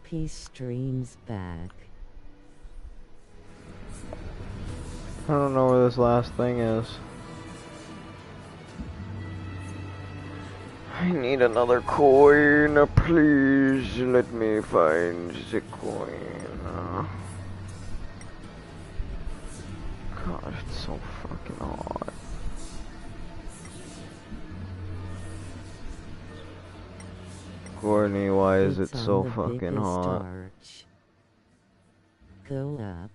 Honkai Strem's back. I don't know where this last thing is. I need another coin. Please let me find the coin. God, it's so fucking hot. Courtney, why is it so fucking hot? Arch. Go up.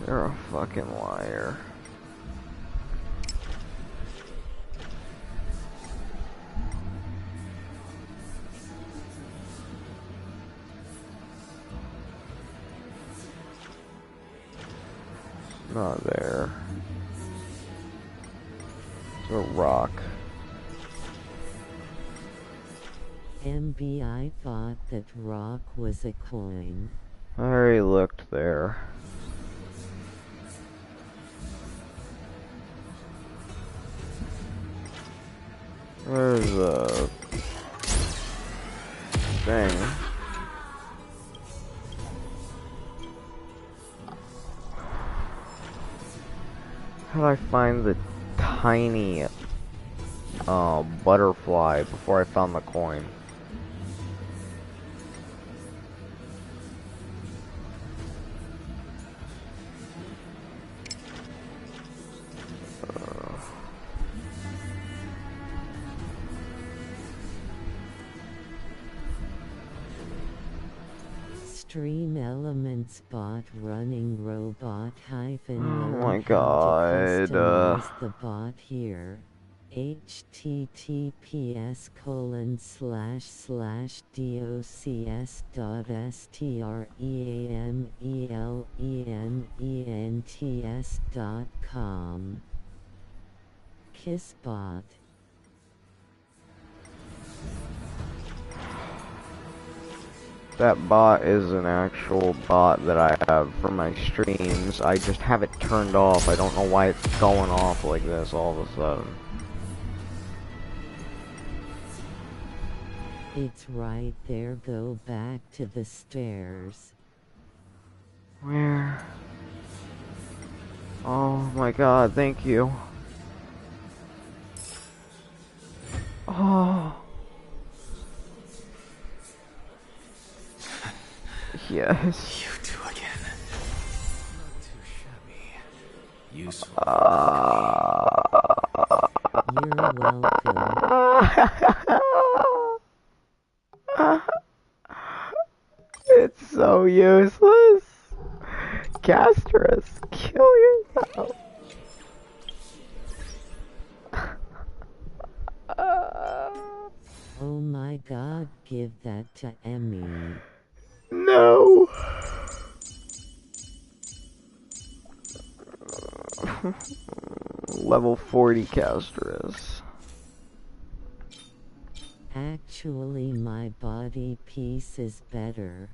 You're a fucking liar. Not there. It's a rock. MB, I thought that rock was a coin. I already looked there. There's a thing. How do I find the tiny butterfly before I found the coin? Stream Elements bot running robot hyphen. Oh my god. Customize the bot here. https://docs.streamelents.com. Kissbot. That bot is an actual bot that I have for my streams. I just have it turned off. I don't know why it's going off like this all of a sudden. It's right there. Go back to the stairs. Where? Oh my god, thank you. Oh. Yes. You two again. Not too shabby. Useful. You're welcome. It's so useless. Castrus, kill yourself. Oh my god, give that to Emmy. No. Level 40 Castrus. Actually, my body piece is better.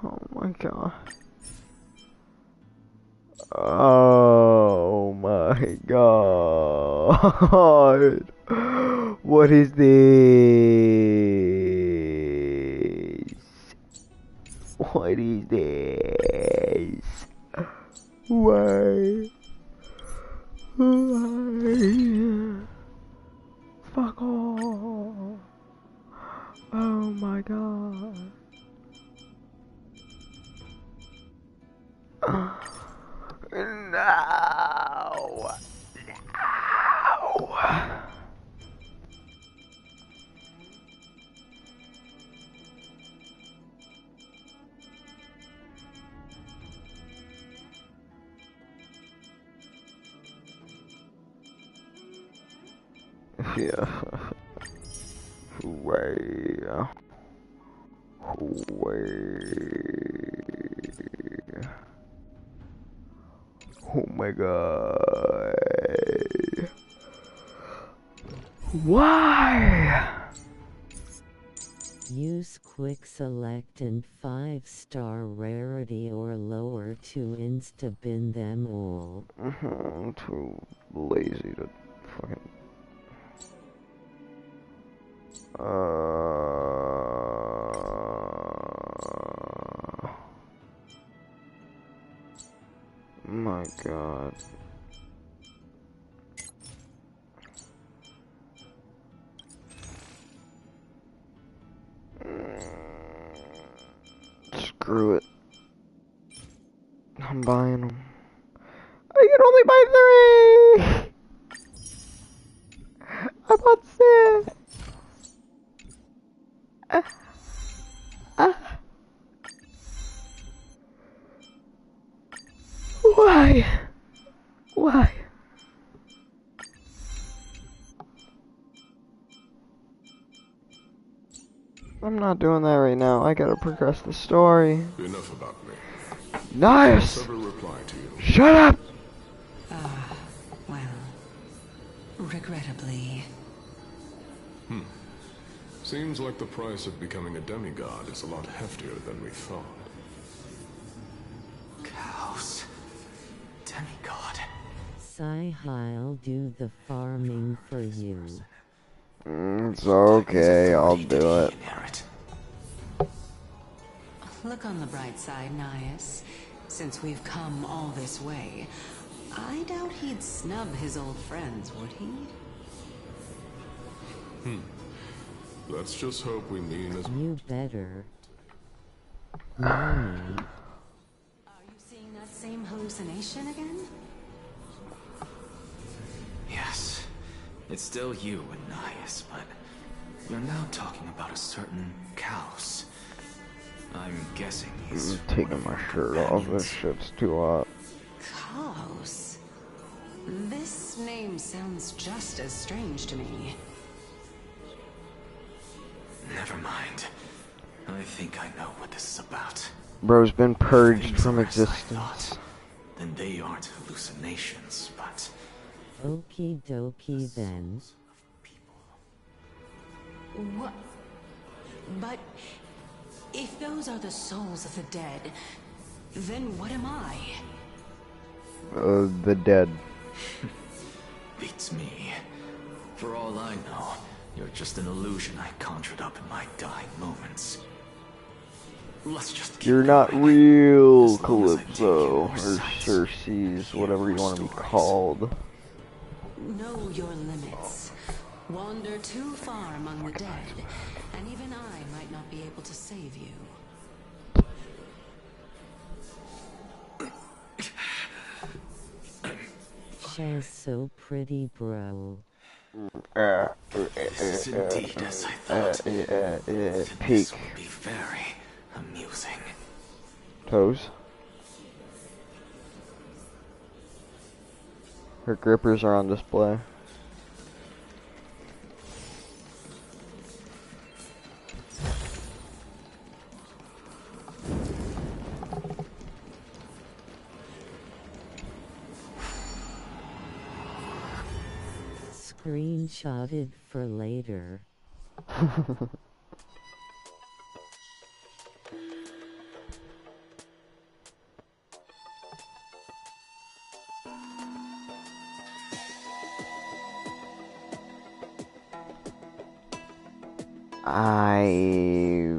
Oh my god. Oh my god. What is this? What is this? Why? Why? Fuck off. Oh my god. No. No. Yeah. Way. Oh my god. Why? Use quick select and 5-star rarity or lower to insta-bin them all. I'm too lazy to fucking... My God. Screw it. I'm buying them. I can only buy 3! I bought 6! Why? Why? I'm not doing that right now. I gotta progress the story. Enough about me. Nice! Never reply to you. Shut up! Well, regrettably. Seems like the price of becoming a demigod is a lot heftier than we thought. Cows. Demigod. I'll do the farming for you. It's okay, I'll do it. Inherit. Look on the bright side, Nias. Since we've come all this way, I doubt he'd snub his old friends, would he? Let's just hope we mean as You better. Mommy. Are you seeing that same hallucination again? Yes. It's still you and Nias, but you're now talking about a certain Kaos. I'm guessing he's I'm taking my shirt off. This shit's too hot. Kaos. This name sounds just as strange to me. Never mind. I think I know what this is about. Bro's been purged Things from are as I existence. thought. Then they aren't hallucinations, but Okie dokie then. What? But if those are the souls of the dead, then what am I? The dead. beats me. For all I know, you're just an illusion I conjured up in my dying moments. Let's just keep You're not going. real, As long as I take Calypso, your or sights, Circes, whatever you your want to be stories. called. Know your limits. Wander too far among the dead, and even I might not be able to save you. She's so pretty, bro. This is indeed as I thought. Then Peak. this will be very amusing. Toes. Her grippers are on display. Screenshotted for later. I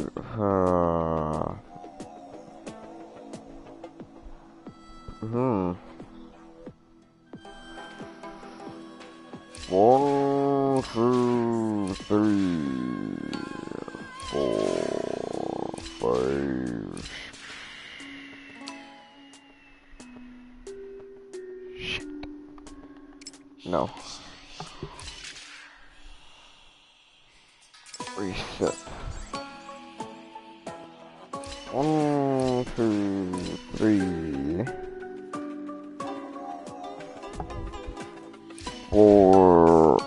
One, two, three, 4, 5. Shit. No. Reset. 1, 2, 3, 4,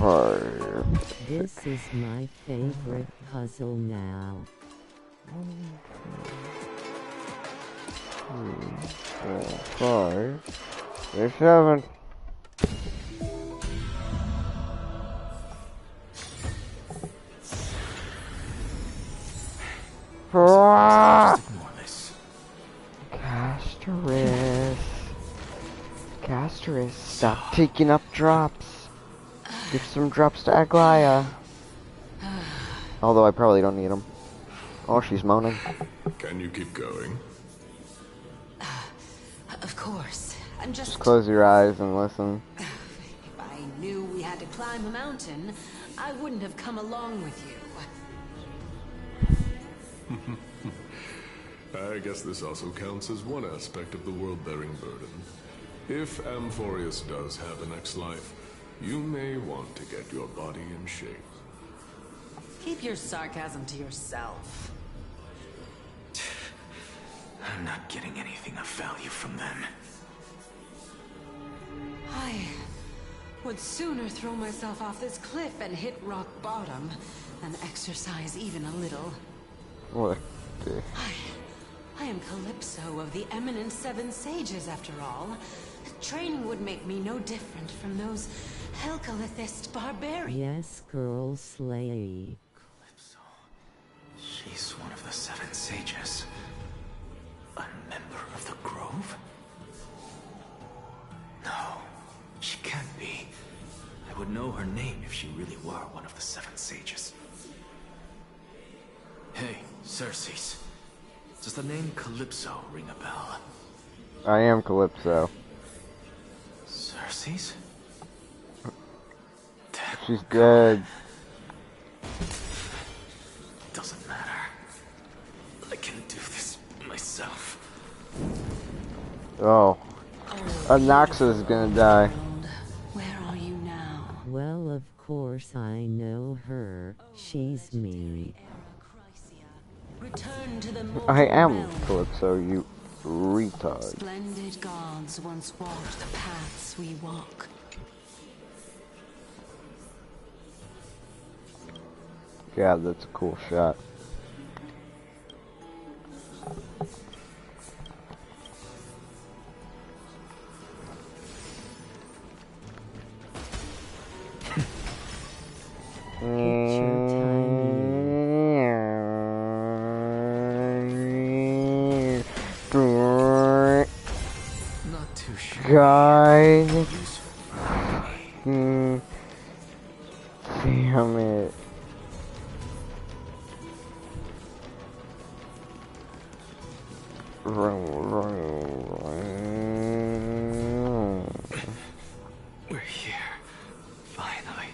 5. This is my favorite puzzle now. 4, 5, 6, 7. Just ignore this. Castoris, stop taking up drops. Give some drops to Aglaya. Although I probably don't need them. Oh, she's moaning. Can you keep going? Of course. I'm Just close your eyes and listen. If I knew we had to climb a mountain, I wouldn't have come along with you. I guess this also counts as one aspect of the world-bearing burden. If Amphorius does have a next life, you may want to get your body in shape. Keep your sarcasm to yourself. I'm not getting anything of value from them. I would sooner throw myself off this cliff and hit rock bottom than exercise even a little. What the... I am Calypso of the eminent Seven Sages, after all. Training would make me no different from those Helcalithist barbarians. Yes, girl slay. Calypso. She's one of the Seven Sages. A member of the Grove? No, she can't be. I would know her name if she really were one of the Seven Sages. Hey, Circes. Does the name Calypso ring a bell? I am Calypso. Circes? She's dead. Doesn't matter. I can do this myself. Oh. Anaxa's gonna die. Where are you now? Well, of course I know her. She's me. Return to the I mortal am realm. Calypso, you retard. Splendid gods once walked the paths we walk. Yeah, that's a cool shot. Picture timing. Not too sure. Guys, Useful for me. damn it. We're here. Finally.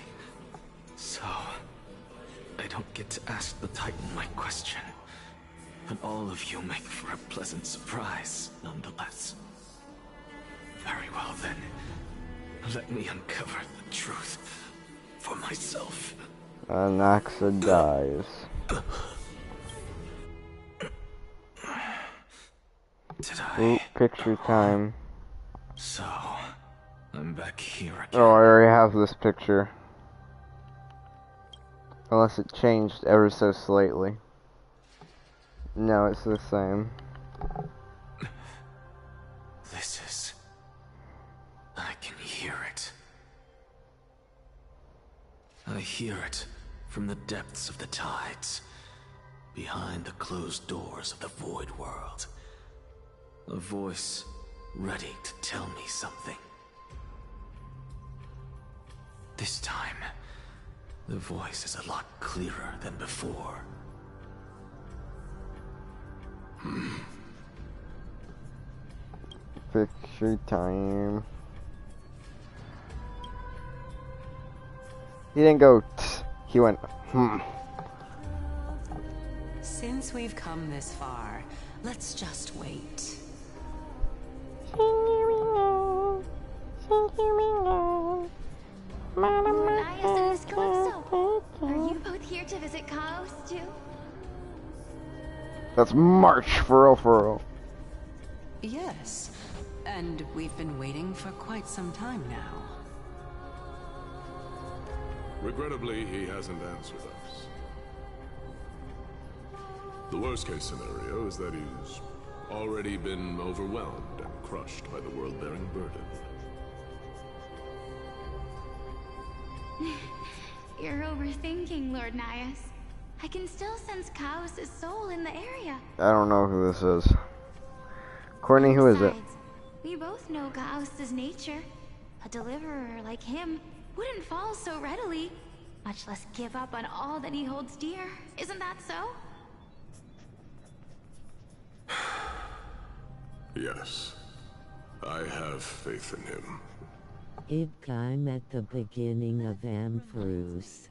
So, I don't get to ask the Titan my question. But all of you make for a pleasant surprise, nonetheless. Very well then. Let me uncover the truth for myself. Anaxa dies. Did I? Ooh, picture time. So, I'm back here again. Oh, I already have this picture. Unless it changed ever so slightly. No, it's the same. This is... I can hear it. I hear it from the depths of the tides, behind the closed doors of the void world. A voice ready to tell me something. This time, the voice is a lot clearer than before. Picture time. He didn't go tss, he went Since we've come this far, let's just wait. Nias and Miss Calypso. Are you both here to visit Chaos too? Let's march for real, for real. Yes, and we've been waiting for quite some time now. Regrettably, he hasn't answered us. The worst case scenario is that he's already been overwhelmed and crushed by the world-bearing burden. You're overthinking, Lord Nias. I can still sense Chaos' soul in the area. I don't know who this is. Courtney, who is it? Besides, we both know Chaos' nature. A deliverer like him wouldn't fall so readily. much less give up on all that he holds dear. Isn't that so? Yes. I have faith in him. I'm at the beginning of Ambrose.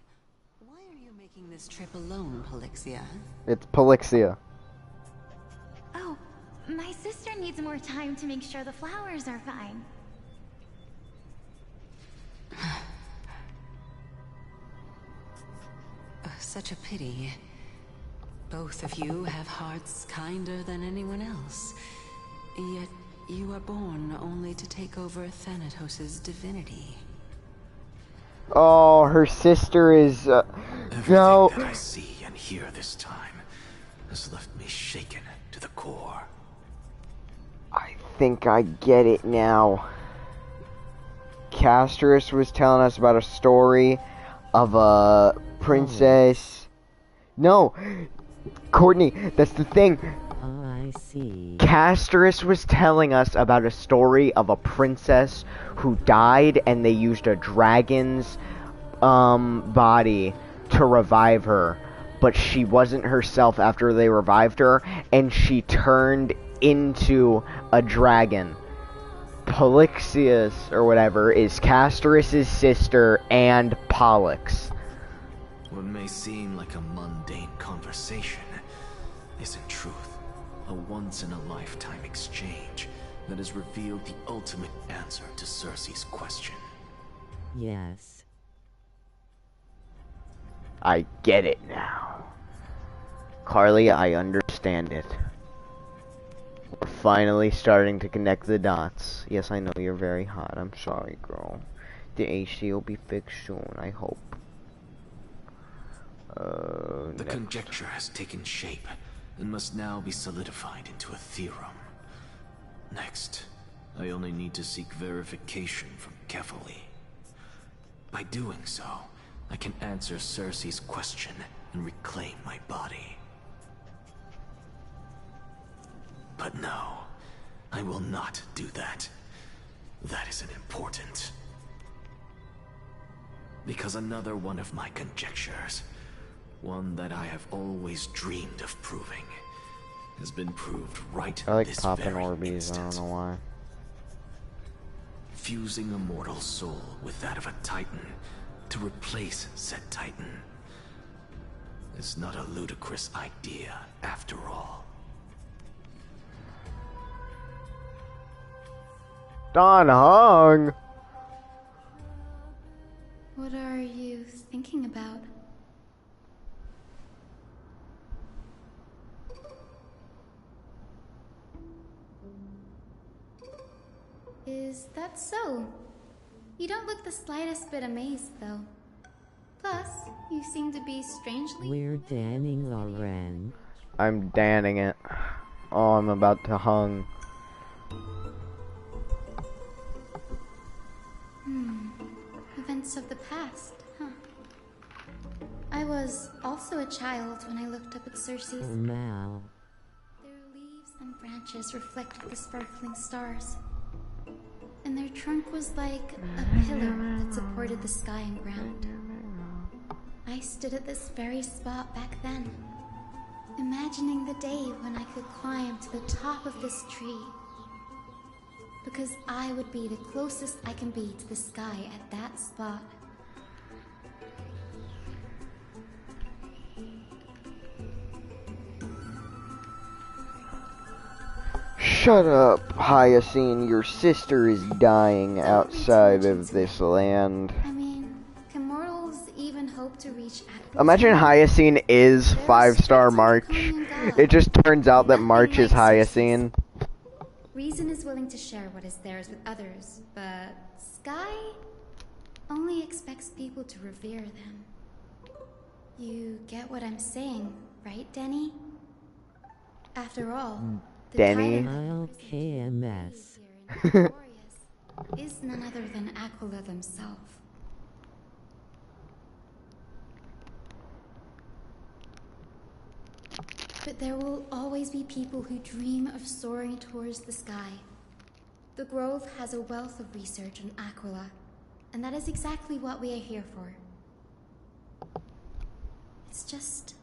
Why are you making this trip alone, Polixia? It's Polixia. Oh, my sister needs more time to make sure the flowers are fine. Such a pity. Both of you have hearts kinder than anyone else. Yet you are born only to take over Thanatos' divinity. Oh, her sister is, Everything no. that I see and hear this time has left me shaken to the core. I think I get it now. Castris was telling us about a story of a princess. No, Courtney, that's the thing. Oh, I see. Castris was telling us about a story of a princess who died and they used a dragon's body to revive her, but she wasn't herself after they revived her, and she turned into a dragon. Polyxius, or whatever, is Castris' sister and Pollux. What may seem like a mundane conversation is in truth a once-in-a-lifetime exchange that has revealed the ultimate answer to Cersei's question. Yes. I get it now. Carly, I understand it. We're finally starting to connect the dots. Yes, I know you're very hot. I'm sorry, girl. The AC will be fixed soon, I hope. The conjecture has taken shape and must now be solidified into a theorem. Next, I only need to seek verification from Kefali. By doing so, I can answer Cersei's question and reclaim my body. But no, I will not do that. That isn't important. Because another one of my conjectures, one that I have always dreamed of proving, has been proved right I like this popping very Orbeez, instant. I don't know why. Fusing a mortal soul with that of a Titan to replace said Titan is not a ludicrous idea after all. Don Hung! What are you thinking about? Is that so? You don't look the slightest bit amazed, though. Plus, you seem to be strangely... We're danning Loren. I'm danning it. Oh, I'm about to hung. Events of the past, huh? I was also a child when I looked up at Cersei's. Mal. Their leaves and branches reflected the sparkling stars. And their trunk was like a pillar that supported the sky and ground. I stood at this very spot back then, imagining the day when I could climb to the top of this tree. Because I would be the closest I can be to the sky at that spot. Shut up, Hyacine. Your sister is dying outside of this land. I mean, can mortals even hope to reach Aqua's Imagine level? Hyacine is 5-star March. It just turns out that March is Hyacine. Reason is willing to share what is theirs with others, but Sky only expects people to revere them. You get what I'm saying, right, Denny? After all, the Denny? title I'll KMS. is none other than Aquila themselves. But there will always be people who dream of soaring towards the sky. The Grove has a wealth of research on Aquila, and that is exactly what we are here for. It's just...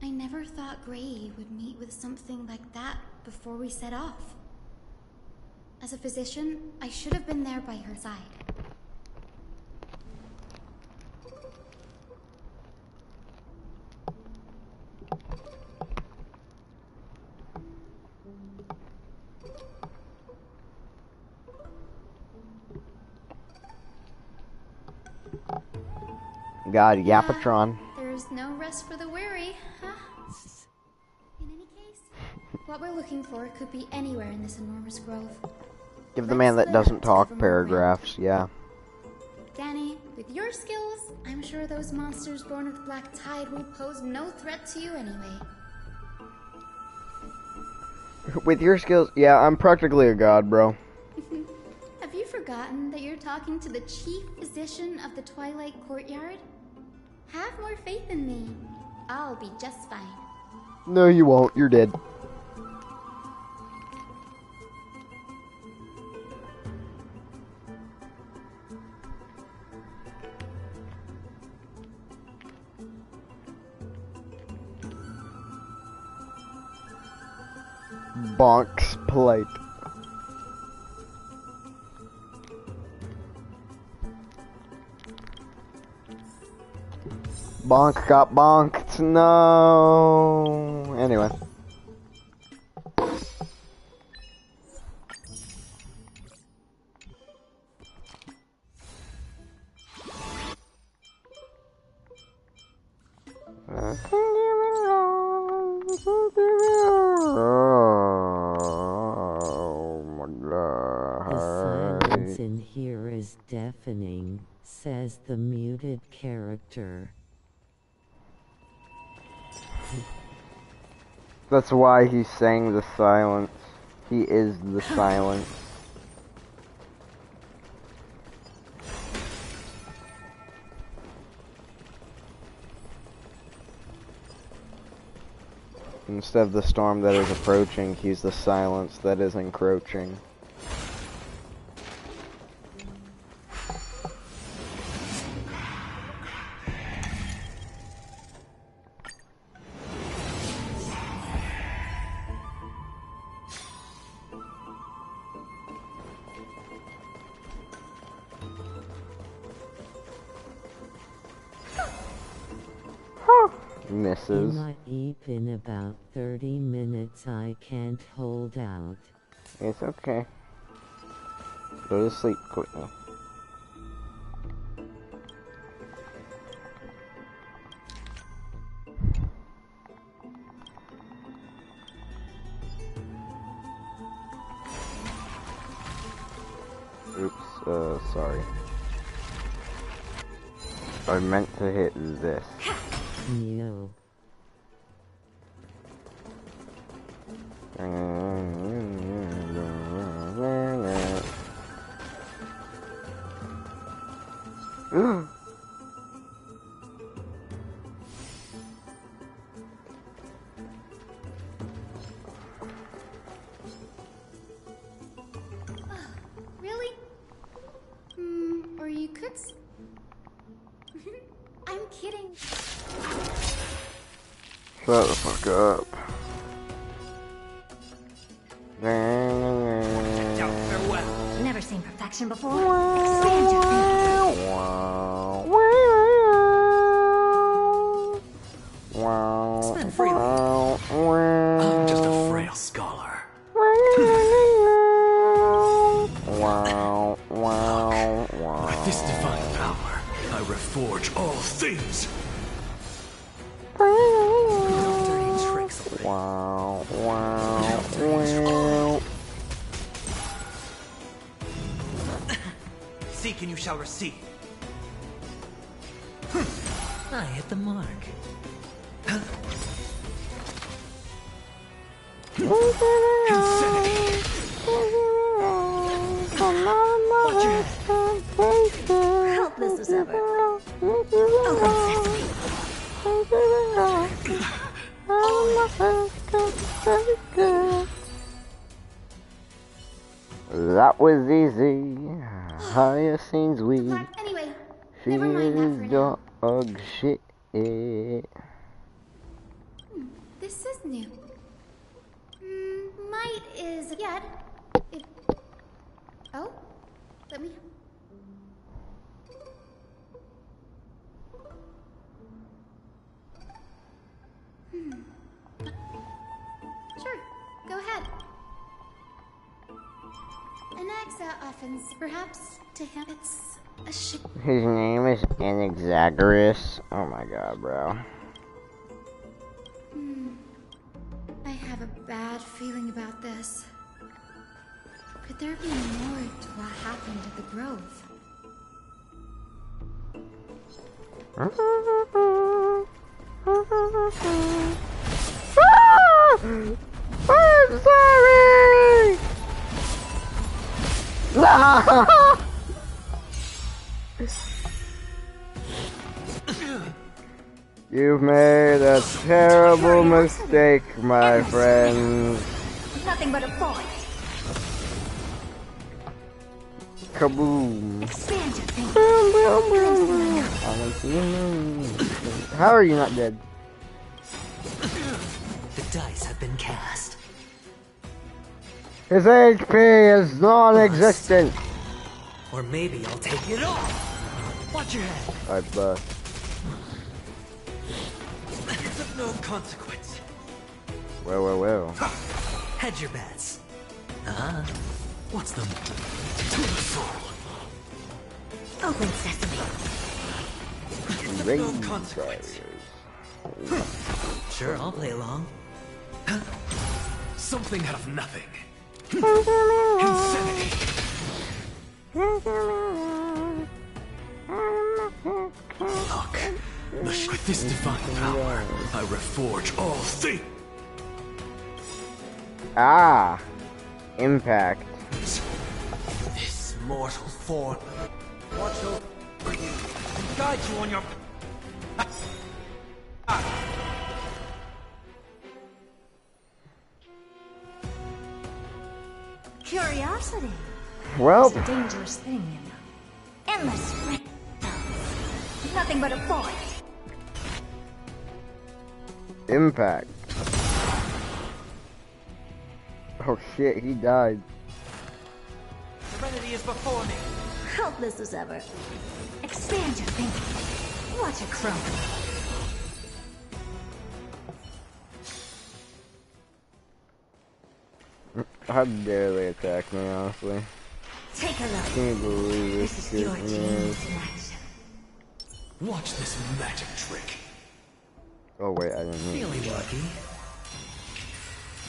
I never thought Gray would meet with something like that before we set off. As a physician, I should have been there by her side. God, Yapatron. There's no rest for the weary, huh? In any case, what we're looking for could be anywhere in this enormous grove. Give the man that doesn't talk paragraphs, yeah. Danny, with your skills, I'm sure those monsters born of the Black Tide will pose no threat to you anyway. With your skills, yeah, I'm practically a god, bro. Have you forgotten that you're talking to the chief physician of the Twilight Courtyard? Have more faith in me. I'll be just fine. No, you won't. You're dead. Bonk's plate. Bonk got bonked. No. Anyway. Oh my God. The silence in here is deafening, says the muted character. That's why he sang the silence. He is the silence. Instead of the storm that is approaching, he's the silence that is encroaching. Misses. Might eat in about 30 minutes. I can't hold out. It's okay. Go to sleep quickly. Oops, sorry. I meant to hit this. No. Really? Or you could... I'm kidding. Shut the fuck up. Farewell. Never seen perfection before. Stand up. Spend freely. I'm just a frail scholar. With this divine power, I reforge all things. No dirty tricks. Seek and you shall receive. I hit the mark. Insanity. Watch your head. Helpless as ever. That was easy. Hyacinth's weed. Anyway, She never mind that for is now. dog shit. This is new. Might is yet. It... Oh, let me. Sure, go ahead. Anaxa offens, perhaps to him it's a ship. His name is Anaxagoras. Oh my god, bro. I have a bad feeling about this. Could there be more to what happened at the Grove? I'm sorry! You've made a terrible mistake, my friends. Nothing but a point. Kaboom. Expand your thinking. How are you not dead? The dice have been cast. His HP is non-existent. Or maybe I'll take it off. Watch your head. I bust. It's of no consequence. Well. Hedge your bets. What's the Open sesame. It's of no consequence. Sure, I'll play along. Something out of nothing. Insanity. Look, with this divine power, I reforge all things. Ah, impact. This mortal form. Watch over you and guide you on your. Curiosity. Well, It's a dangerous thing, you know. Endless red cells. Nothing but a point. impact. Oh shit, he died. Serenity is before me. Helpless as ever. Expand your thinking. Watch it crumble. How dare they attack me, honestly? Take a look. Can't believe This this is your shit, man. genius in action. Watch this magic trick. Oh wait, I didn't mean Feeling lucky.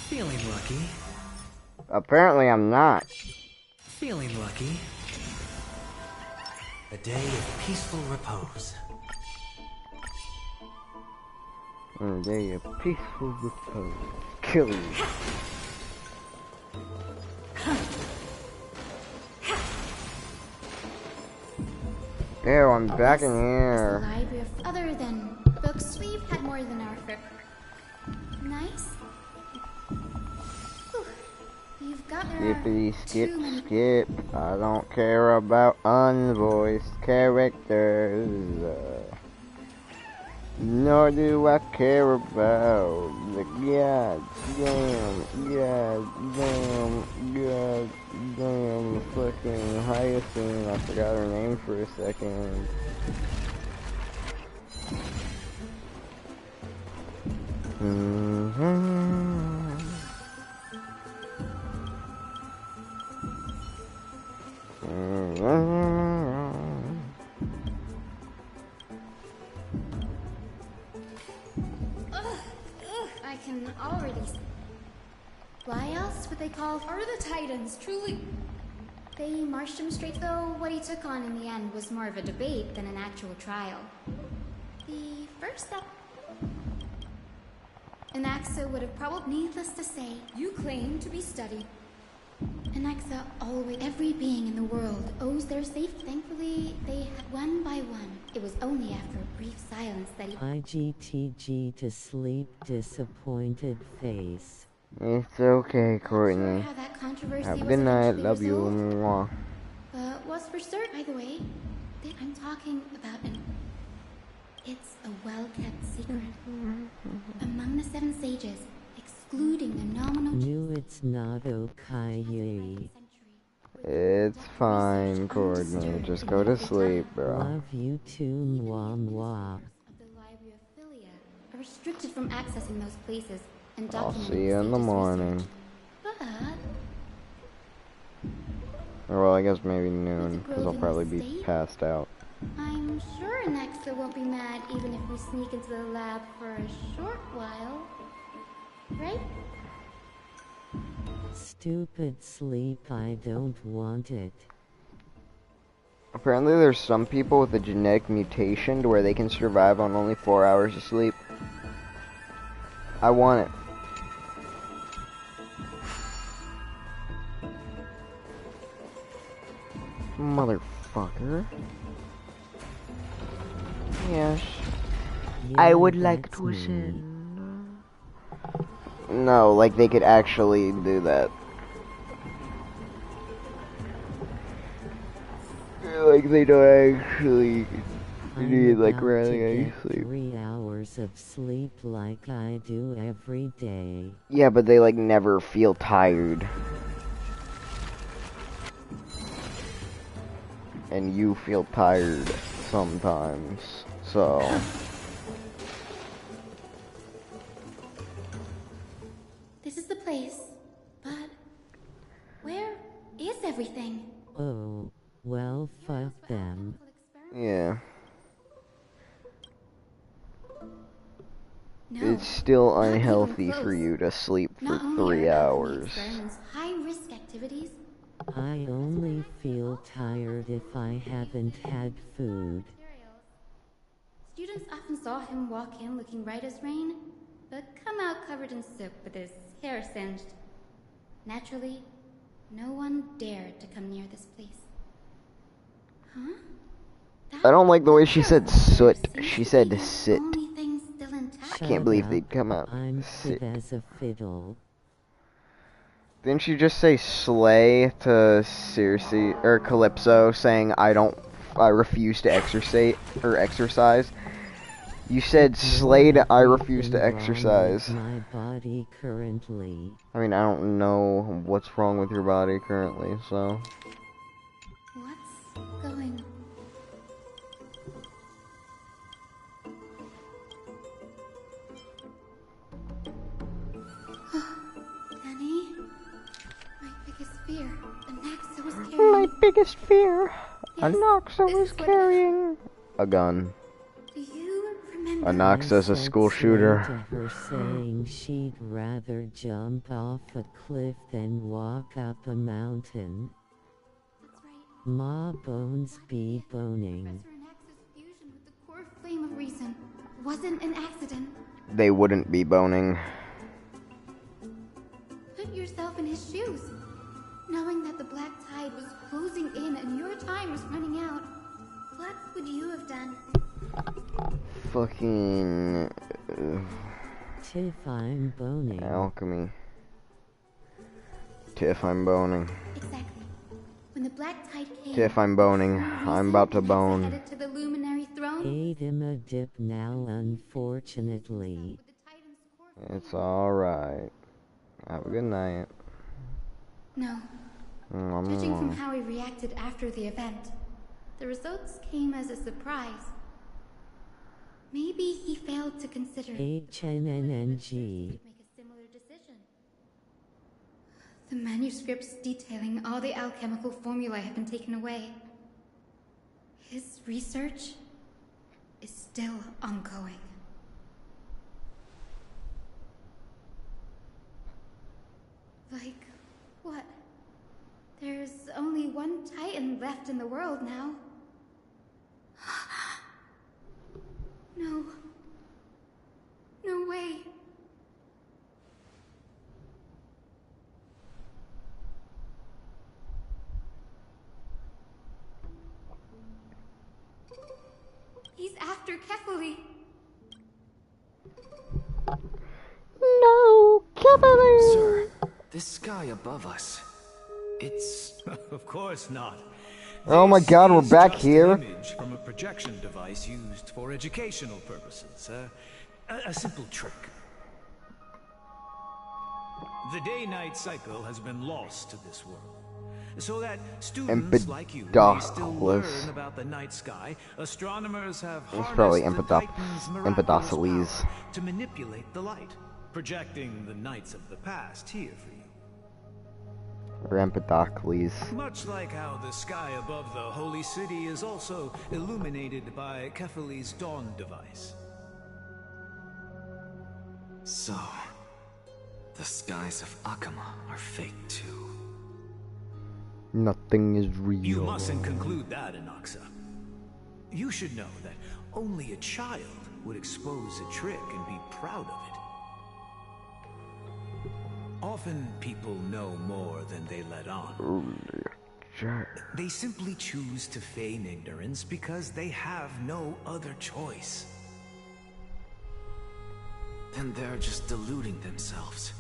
Feeling lucky. Apparently I'm not. Feeling lucky. A day of peaceful repose. A day of peaceful repose. Kill you. Ew, I'm back in here. Library of other than books, we've had more than our fair. Nice. Whew. You've got Skippity skip too many. skip. I don't care about unvoiced characters. Nor do I care about the goddamn fucking Hyacinth. I forgot her name for a second. I can already. Why else would they call are the Titans truly? They marched him straight, though what he took on in the end was more of a debate than an actual trial. The first step. Anaxa would have probably, needless to say, you claim to be studied. Anaxa always, every being in the world owes their safety. Thankfully, they had one by one. It was only after a brief silence that he. IGTG to sleep, disappointed face. It's okay, Sure Courtney. how that controversy Have a was good night. eventually Love you. resolved. Mwah. But what's for certain, by the way, that I'm talking about an It's a well-kept secret. Among the 7 sages, excluding the nominal... Knew it's not okay. It's fine, Courtney. Just go to sleep, bro. Love you too, Mwah Mwah. Of the Library of Philia are restricted from accessing those places and I'll documenting see you in the sages' morning. research. But Or well, I guess maybe noon, because I'll probably be passed out. I'm sure Anaxa won't be mad even if we sneak into the lab for a short while. Right? Stupid sleep, I don't want it. Apparently there's some people with a genetic mutation to where they can survive on only 4 hours of sleep. I want it. Motherfucker. Yes. Yeah, I would like that's to me. send. No, like they could actually do that. Like they don't actually need like I'm about to really get sleep. 3 hours of sleep like I do every day. Yeah, but they like never feel tired. And you feel tired sometimes, so. This is the place, but where is everything? Oh, well, fuck them. Yeah. No, It's still not even unhealthy for close. you to sleep for Not only 3 are alchemy hours. experiments high-risk activities, I only feel tired if I haven't had food. students often saw him walk in looking right as rain, but come out covered in soot with his hair singed. Naturally, no one dared to come near this place. Huh? I don't like the way she said lecture soot. seems She to said be the sit. only thing still intact. I can't believe they'd come out. I'm Sit. fit as a fiddle. Didn't you just say slay to Circe or Calypso, saying I refuse to exercise? You said slay to I refuse to Nothing wrong exercise. with my body currently. I mean, I don't know what's wrong with your body currently, so. What's going? Danny, my biggest fear. Anaxa was carrying. My biggest fear. Yes, Anaxa this was is what- carrying a gun. Do you remember? Anaxa's I a said school slay shooter. to her saying she'd rather jump off a cliff than walk up a mountain. That's right. Ma bones be boning. Professor Anaxa's fusion with the core flame of reason wasn't an accident. They wouldn't be boning. Put yourself in his shoes. Knowing that the black tide was closing in and your time was running out, what would you have done? Fucking Tiff, I'm boning. alchemy. Tiff, I'm boning. Exactly. When the black tide came. Tiff, I'm boning. I'm about to bone. Headed to the luminary throne. Ate him a dip now, unfortunately. With the Titan's core It's alright. Have a good night. No. Judging from how he reacted after the event, the results came as a surprise. Maybe he failed to consider HNNNG. make a similar decision. The manuscripts detailing all the alchemical formulae have been taken away. His research is still ongoing. Like what? There's only one Titan left in the world now. No. No way. He's after Kefali. No, Kevin. Sir, this sky above us, it's... Of course not. Oh my God, we're This is back just here. An image from a projection device used for educational purposes. A simple trick. The day-night cycle has been lost to this world, so that students like you may still learn about the night sky. Astronomers have harnessed the Titan's miraculous power to manipulate the light, projecting the nights of the past here for you. Empedocles. Much like how the sky above the holy city is also illuminated by Kefali's dawn device. So, the skies of Akama are fake too. Nothing is real. You mustn't conclude that, Inoxa. You should know that only a child would expose a trick and be proud of it. Often people know more than they let on. They simply choose to feign ignorance because they have no other choice. Then they're just deluding themselves.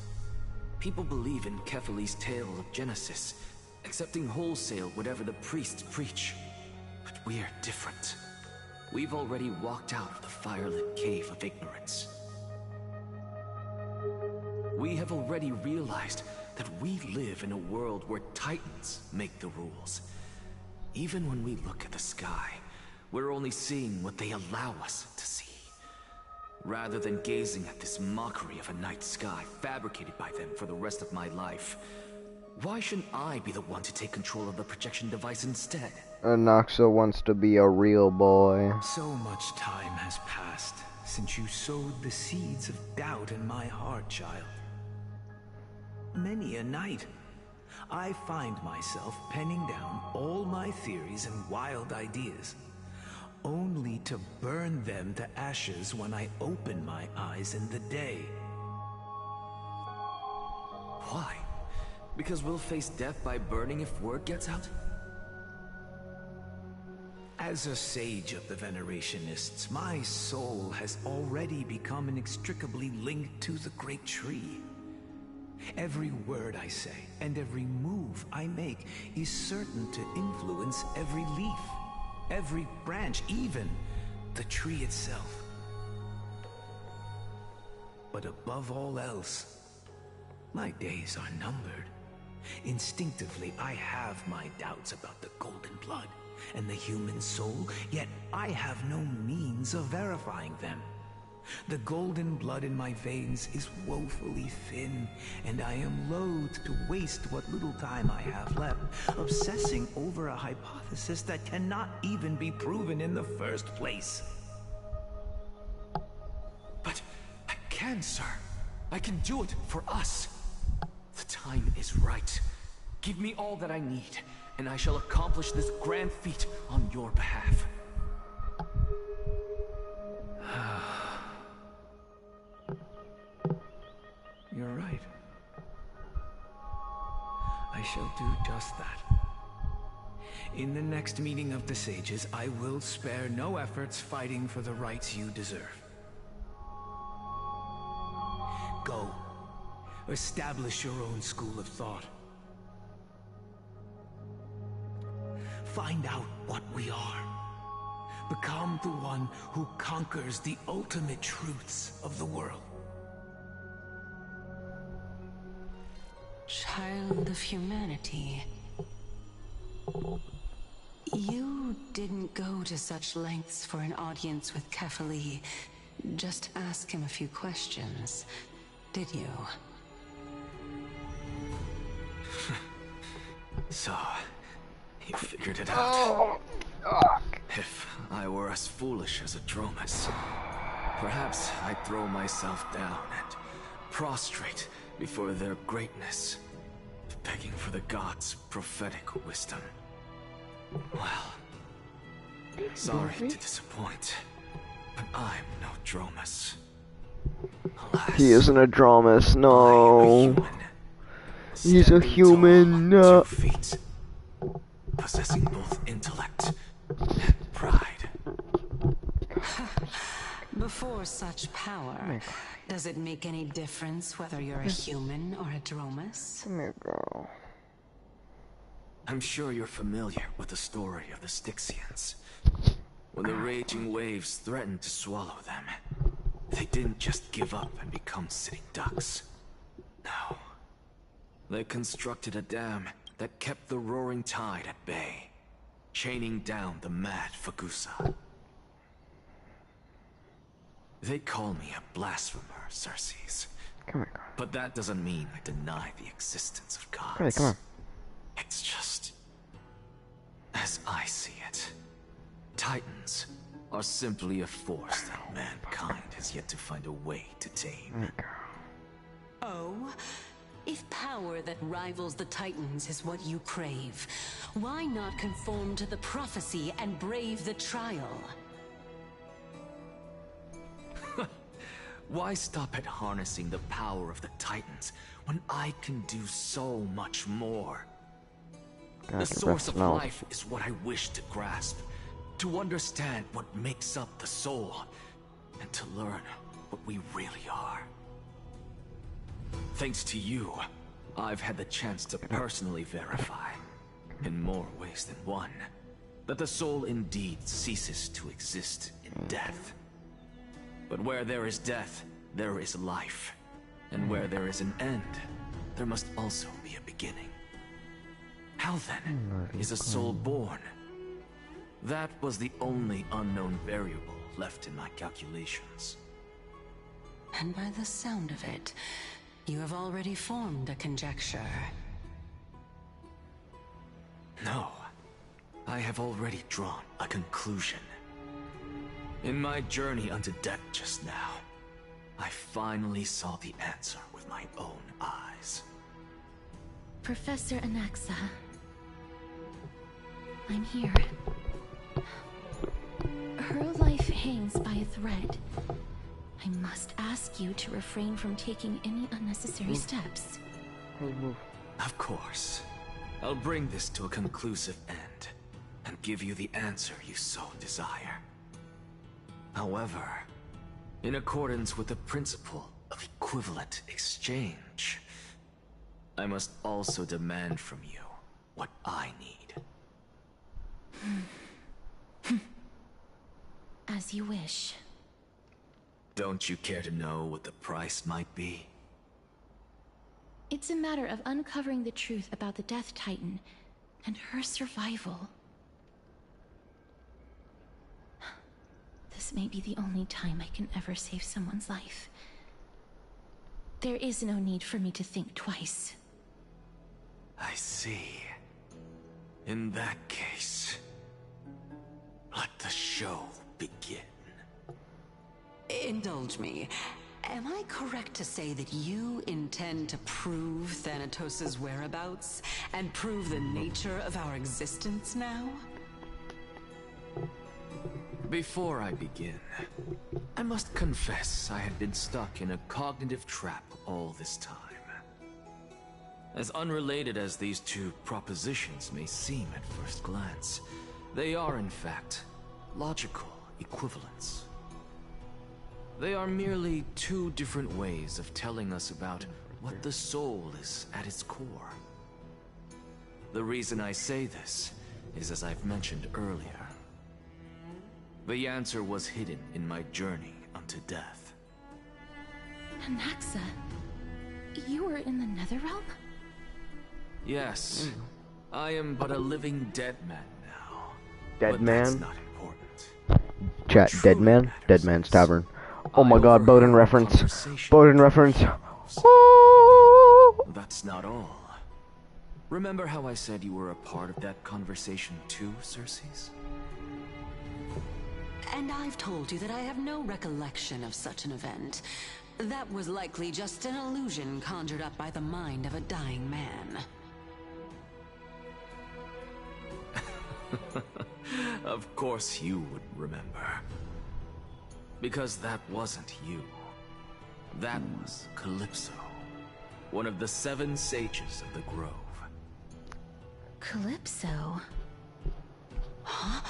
People believe in Kefali's tale of Genesis, accepting wholesale whatever the priests preach. But we're different. We've already walked out of the firelit cave of ignorance. We have already realized that we live in a world where Titans make the rules. Even when we look at the sky, we're only seeing what they allow us to see. Rather than gazing at this mockery of a night sky fabricated by them for the rest of my life, why shouldn't I be the one to take control of the projection device instead? Inoxa wants to be a real boy. So much time has passed since you sowed the seeds of doubt in my heart, child. Many a night, I find myself penning down all my theories and wild ideas, only to burn them to ashes when I open my eyes in the day. Why? Because we'll face death by burning if word gets out? As a sage of the Venerationists, my soul has already become inextricably linked to the great tree. Every word I say and every move I make is certain to influence every leaf, every branch, even the tree itself. But above all else, my days are numbered. Instinctively, I have my doubts about the golden blood and the human soul, yet I have no means of verifying them. The golden blood in my veins is woefully thin, and I am loath to waste what little time I have left obsessing over a hypothesis that cannot even be proven in the first place. But I can, sir. I can do it for us. The time is right. Give me all that I need, and I shall accomplish this grand feat on your behalf. You're right. I shall do just that. In the next meeting of the sages, I will spare no efforts fighting for the rights you deserve. Go. Establish your own school of thought. Find out what we are. Become the one who conquers the ultimate truths of the world. Child of humanity. You didn't go to such lengths for an audience with Kefali. Just ask him a few questions, did you? So, you figured it out. If I were as foolish as a Dromus, perhaps I'd throw myself down and prostrate before their greatness, begging for the gods' prophetic wisdom. Well, sorry to disappoint, but I'm no Dromus. Alas, He isn't a Dromus, no. He's a human, no. 2 feet, possessing both intellect and pride. Before such power, does it make any difference whether you're a human or a Dromus? Come here, girl. I'm sure you're familiar with the story of the Styxians. When the raging waves threatened to swallow them, they didn't just give up and become sitting ducks. No. They constructed a dam that kept the roaring tide at bay, chaining down the mad Fagusa. They call me a blasphemer, Circes. Come here. But that doesn't mean I deny the existence of gods. Really, come on. It's just... as I see it, Titans are simply a force that mankind has yet to find a way to tame. Oh? If power that rivals the Titans is what you crave, why not conform to the prophecy and brave the trial? Why stop at harnessing the power of the Titans when I can do so much more? The source of life is what I wish to grasp, to understand what makes up the soul, and to learn what we really are. Thanks to you, I've had the chance to personally verify, in more ways than one, that the soul indeed ceases to exist in death. But where there is death, there is life. And where there is an end, there must also be a beginning. How then is a soul born? That was the only unknown variable left in my calculations. And by the sound of it, you have already formed a conjecture. No, I have already drawn a conclusion. In my journey unto death just now, I finally saw the answer with my own eyes. Professor Anaxa, I'm here. Her life hangs by a thread. I must ask you to refrain from taking any unnecessary steps. Of course. I'll bring this to a conclusive end, and give you the answer you so desire. However, in accordance with the principle of equivalent exchange, I must also demand from you what I need. As you wish. Don't you care to know what the price might be? It's a matter of uncovering the truth about the Death Titan and her survival. This may be the only time I can ever save someone's life. There is no need for me to think twice. I see. In that case, let the show begin. Indulge me. Am I correct to say that you intend to prove Thanatos' whereabouts and prove the nature of our existence now? Before I begin, I must confess I had been stuck in a cognitive trap all this time. As unrelated as these two propositions may seem at first glance, they are in fact logical equivalents. They are merely two different ways of telling us about what the soul is at its core. The reason I say this is, as I've mentioned earlier, the answer was hidden in my journey unto death. Anaxa, you were in the Netherrealm? Yes, I am but a living dead man now. Dead but man? That's not important. Chat, What dead truly man? matters Dead Man's is Tavern. Oh my I god, Bowden overheard a reference. conversation Bowden between reference. yourselves. Oh! That's not all. Remember how I said you were a part of that conversation too, Circes? And I've told you that I have no recollection of such an event. That was likely just an illusion conjured up by the mind of a dying man. Of course you would remember. Because that wasn't you. That was Calypso, one of the 7 sages of the Grove. Calypso? Huh?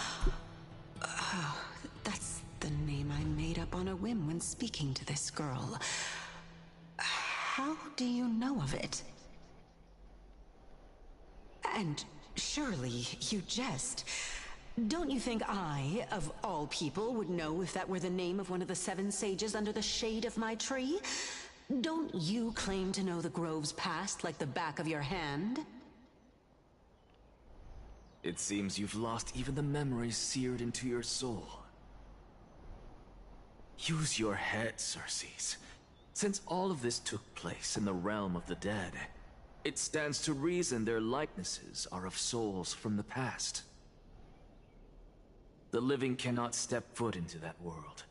That's the name I made up on a whim when speaking to this girl. How do you know of it? And Surely you jest. Don't you think I, of all people, would know if that were the name of one of the 7 sages under the shade of my tree? Don't you claim to know the grove's past like the back of your hand? It seems you've lost even the memories seared into your soul. Use your head, Circes. Since all of this took place in the realm of the dead, it stands to reason their likenesses are of souls from the past. The living cannot step foot into that world,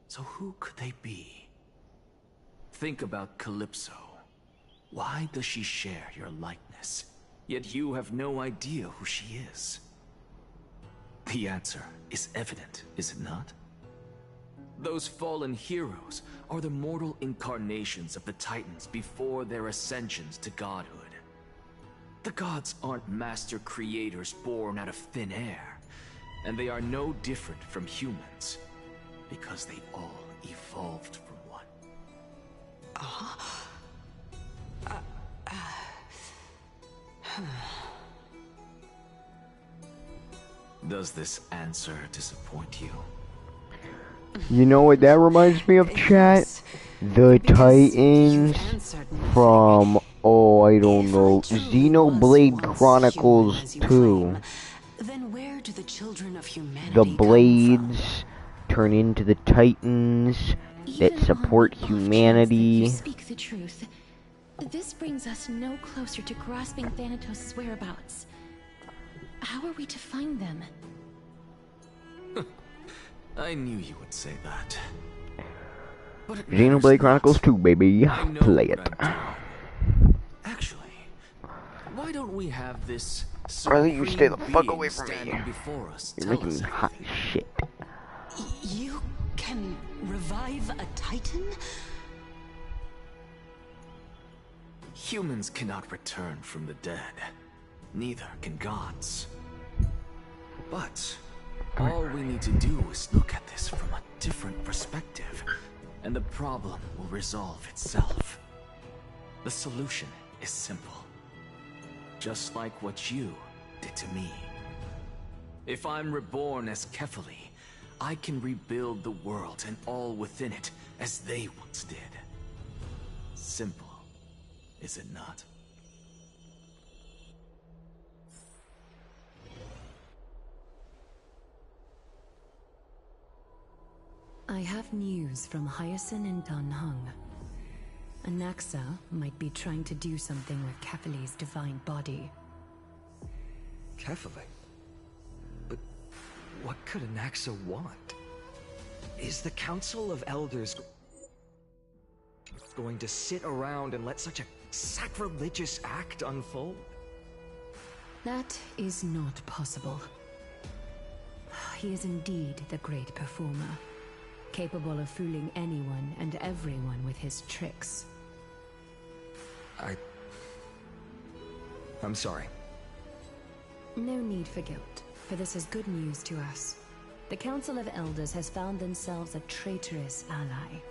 so who could they be? Think about Calypso. Why does she share your likeness, yet you have no idea who she is? The answer is evident, is it not? Those fallen heroes are the mortal incarnations of the Titans before their ascensions to godhood. The gods aren't master creators born out of thin air, and they are no different from humans, because they all evolved from one. Does this answer disappoint you? You know what that reminds me of, chat? The Titans from, oh, I don't know, Xenoblade Chronicles 2. Then where do the children of humanity The come blades turn into the Titans that support humanity. You speak the truth. This brings us no closer to grasping Thanatos' whereabouts. How are we to find them? I knew you would say that. But it Xenoblade matters Chronicles not. 2, baby. I know Play what it. I'm doing. Actually, why don't we have this Brother, you stay the supreme fuck being away from me. standing before us You're tell making us me hot everything? as shit. You can revive a Titan? Humans cannot return from the dead. Neither can gods. But all we need to do is look at this from a different perspective, and the problem will resolve itself. The solution is simple. Just like what you did to me. If I'm reborn as Kefali, I can rebuild the world and all within it as they once did. Simple, is it not? I have news from Hyacinth and Danhung. Anaxa might be trying to do something with Kefali's divine body. Kefali? But what could Anaxa want? Is the Council of Elders going to sit around and let such a sacrilegious act unfold? That is not possible. He is indeed the great performer, capable of fooling anyone and everyone with his tricks. I'm sorry. No need for guilt, for this is good news to us. The Council of Elders has found themselves a traitorous ally.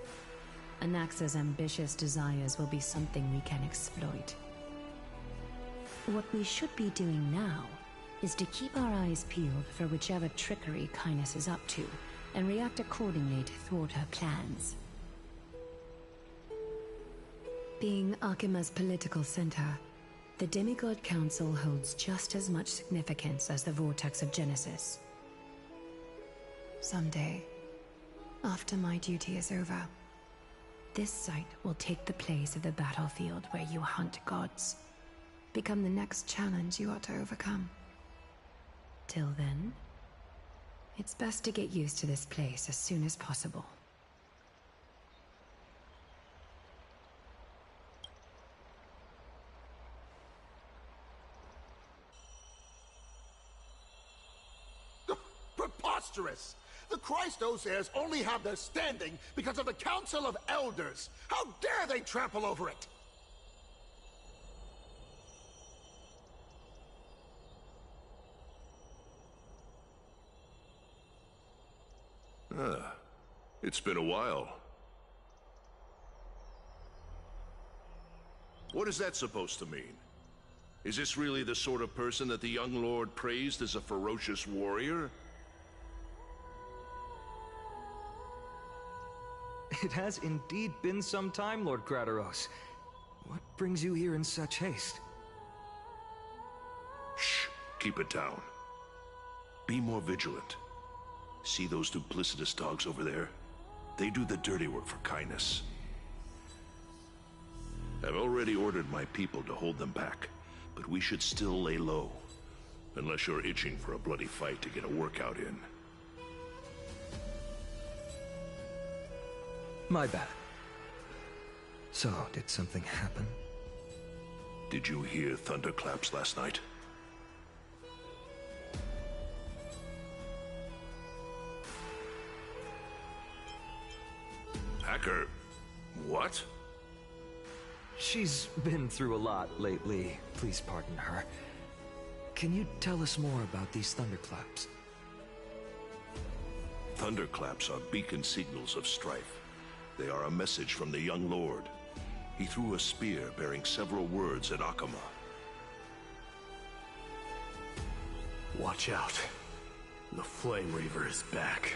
Anaxa's ambitious desires will be something we can exploit. What we should be doing now is to keep our eyes peeled for whichever trickery Kynus is up to, and react accordingly to thwart her plans. Being Akima's political center, the Demigod Council holds just as much significance as the Vortex of Genesis. Someday, after my duty is over, this site will take the place of the battlefield where you hunt gods, become the next challenge you ought to overcome. Till then, it's best to get used to this place as soon as possible. Preposterous! The Christos-heirs only have their standing because of the Council of Elders! How dare they trample over it! It's been a while. What is that supposed to mean? Is this really the sort of person that the young lord praised as a ferocious warrior? It has indeed been some time, Lord Crateros. What brings you here in such haste? Shh, keep it down. Be more vigilant. See those duplicitous dogs over there? They do the dirty work for kindness. I've already ordered my people to hold them back, but we should still lay low. Unless you're itching for a bloody fight to get a workout in. My bad. So, did something happen? Did you hear thunderclaps last night? Hacker, what? She's been through a lot lately. Please pardon her. Can you tell us more about these thunderclaps? Thunderclaps are beacon signals of strife. They are a message from the young lord. He threw a spear bearing several words at Akama. Watch out. The Flame Reaver is back.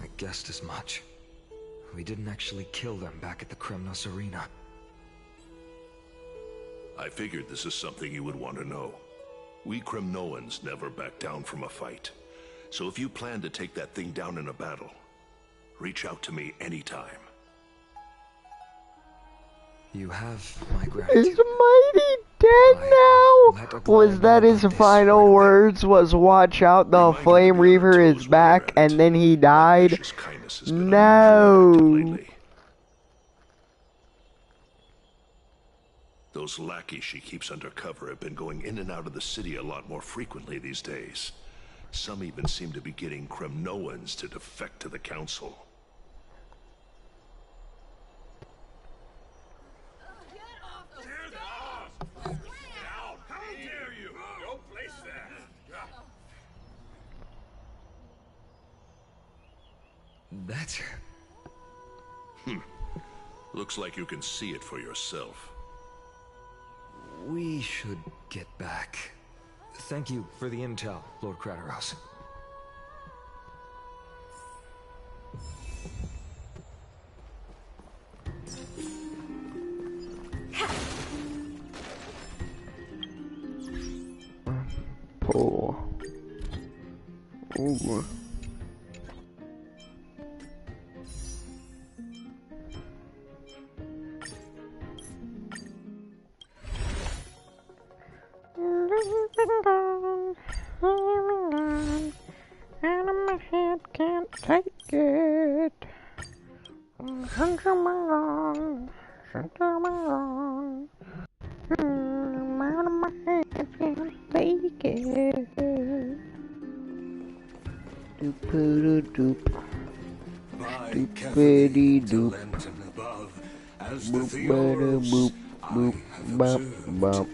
I guessed as much. We didn't actually kill them back at the Kremnos Arena. I figured this is something you would want to know. We Kremnoans never back down from a fight. So if you plan to take that thing down in a battle, reach out to me anytime. You have my gratitude. Is Mighty dead now? Was that his final words? Was watch out, the Flame Reaver is back, and then he died? No. Those lackeys she keeps undercover have been going in and out of the city a lot more frequently these days. Some even seem to be getting Kremnoans to defect to the council. That's her. Looks like you can see it for yourself. We should get back. Thank you for the intel, Lord Crateros. Pull. Ooh. And my head can't take it. My head can't take it. Doop-a-doop. Doopity doop. Boop-a-da-boop. Boop-bop-bop.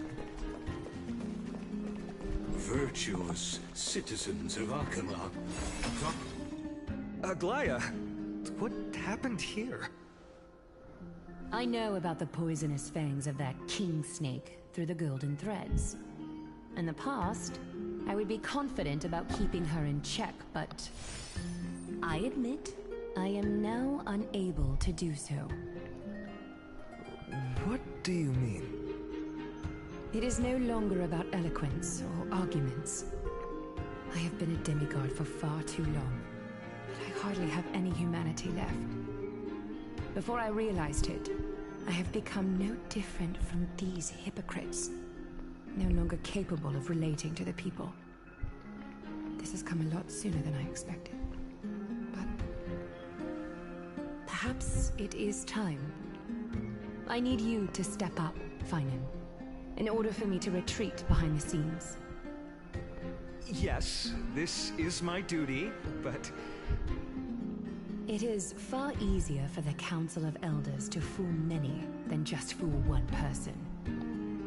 Virtuous citizens of Akama. Aglaya, what happened here? I know about the poisonous fangs of that king snake through the golden threads. In the past, I would be confident about keeping her in check, but I admit I am now unable to do so. What do you mean? It is no longer about eloquence or arguments. I have been a demigod for far too long, but I hardly have any humanity left. Before I realized it, I have become no different from these hypocrites, no longer capable of relating to the people. This has come a lot sooner than I expected. But perhaps it is time. I need you to step up, Finan, in order for me to retreat behind the scenes. Yes, this is my duty, but... It is far easier for the Council of Elders to fool many than just fool one person.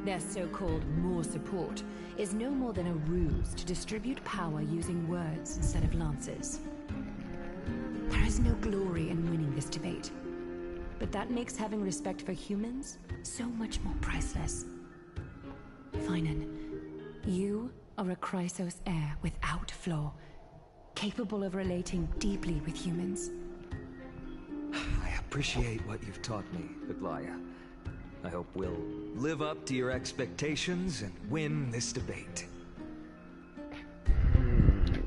Their so-called more support is no more than a ruse to distribute power using words instead of lances. There is no glory in winning this debate, but that makes having respect for humans so much more priceless. Finan, you are a Chrysos heir without flaw, capable of relating deeply with humans. I appreciate what you've taught me, Aglaya. I hope we'll live up to your expectations and win this debate.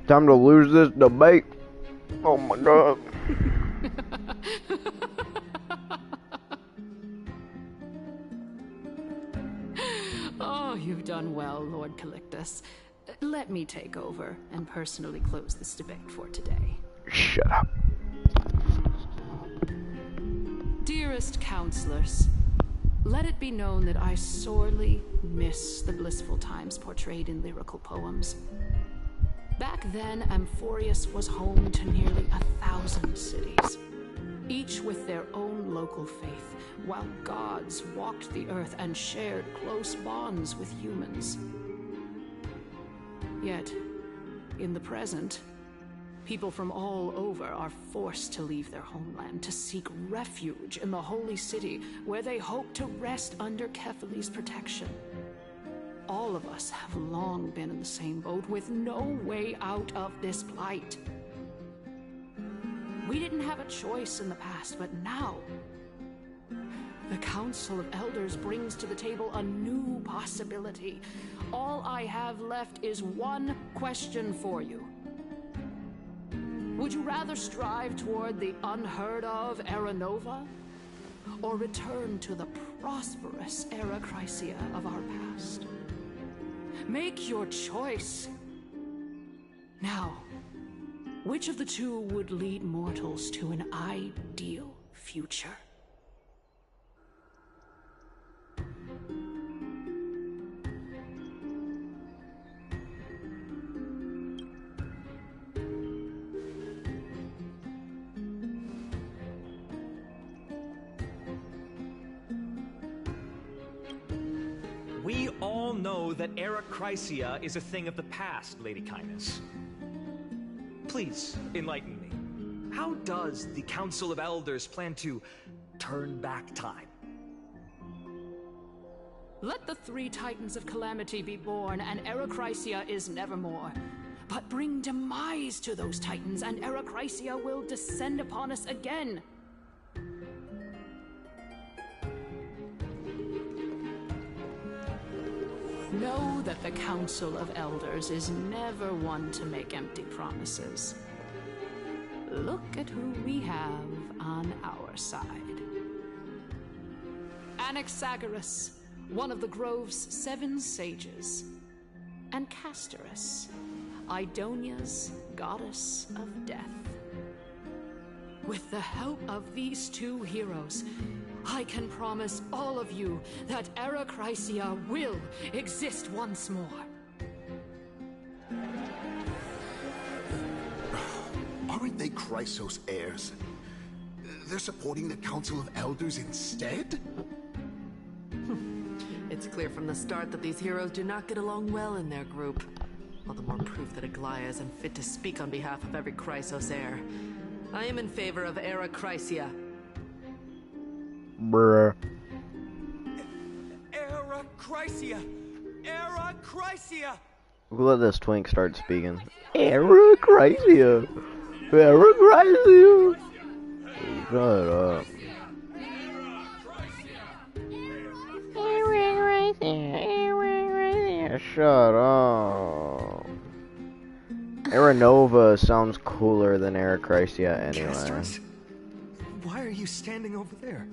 Time to lose this debate. Oh my god. Oh, you've done well, Lord Calictus. Let me take over and personally close this debate for today. Shut up. Dearest counselors, let it be known that I sorely miss the blissful times portrayed in lyrical poems. Back then, Amphorius was home to nearly 1,000 cities, each with their own local faith, while gods walked the earth and shared close bonds with humans. Yet, in the present, people from all over are forced to leave their homeland to seek refuge in the holy city, where they hope to rest under Kefali's protection. All of us have long been in the same boat, with no way out of this plight. We didn't have a choice in the past, but now the Council of Elders brings to the table a new possibility. All I have left is one question for you. Would you rather strive toward the unheard of Era Nova, or return to the prosperous Era Chrysia of our past? Make your choice. Now, which of the two would lead mortals to an ideal future? We all know that Era Chrysia is a thing of the past, Lady Kindness. Please, enlighten me. How does the Council of Elders plan to turn back time? Let the three Titans of Calamity be born, and Era Chrysia is nevermore. But bring demise to those Titans, and Era Chrysia will descend upon us again. Know that the Council of Elders is never one to make empty promises. Look at who we have on our side. Anaxagoras, one of the Grove's 7 sages, and Castorus, Idonia's goddess of death. With the help of these two heroes, I can promise all of you that Era Chrysia will exist once more. Aren't they Chrysos heirs? They're supporting the Council of Elders instead? It's clear from the start that these heroes do not get along well in their group. All the more proof that Aglaya is unfit to speak on behalf of every Chrysos heir. I am in favor of Era Chrysia. Bruh. Era Chrysia! Era Chrysia! We'll let this twink start speaking. Era Chrysia! Era Chrysia! Shut up. Shut up. Era Nova sounds cooler than Era Chrysia anyway. Castorus? Why are you standing over there?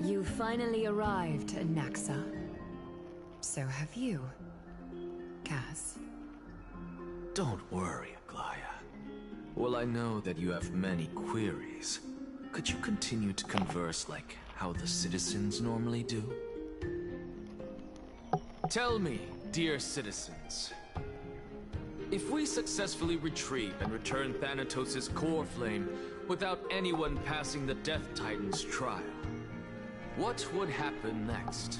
You finally arrived, Naxa. So have you, Cass. Don't worry, Aglaya. Well, I know that you have many queries. Could you continue to converse like how the citizens normally do? Tell me, dear citizens, if we successfully retrieve and return Thanatos' core flame without anyone passing the Death Titan's trial, what would happen next?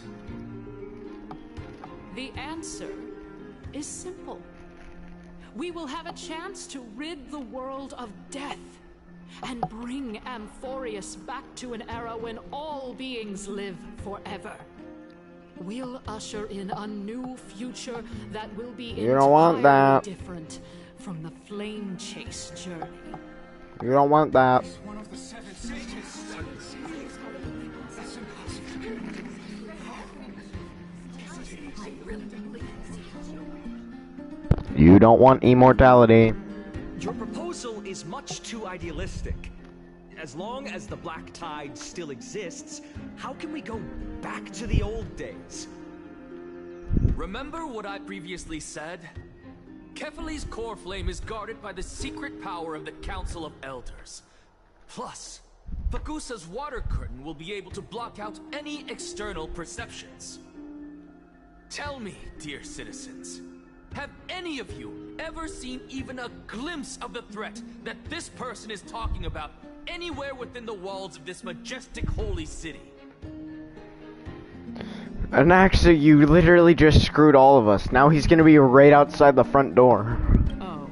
The answer is simple. We will have a chance to rid the world of death and bring Amphorius back to an era when all beings live forever. we'll usher in a new future that will be You don't want entirely that. different from the flame chase journey. You don't want that. One of the 7 sages. That's impossible. You don't want immortality. Your proposal is much too idealistic. As long as the Black Tide still exists, how can we go back to the old days? Remember what I previously said? Kefali's core flame is guarded by the secret power of the Council of Elders. Plus, Fagusa's water curtain will be able to block out any external perceptions. Tell me, dear citizens, have any of you ever seen even a glimpse of the threat that this person is talking about anywhere within the walls of this majestic holy city? Anaxa, you literally just screwed all of us. Now he's gonna be right outside the front door. Oh.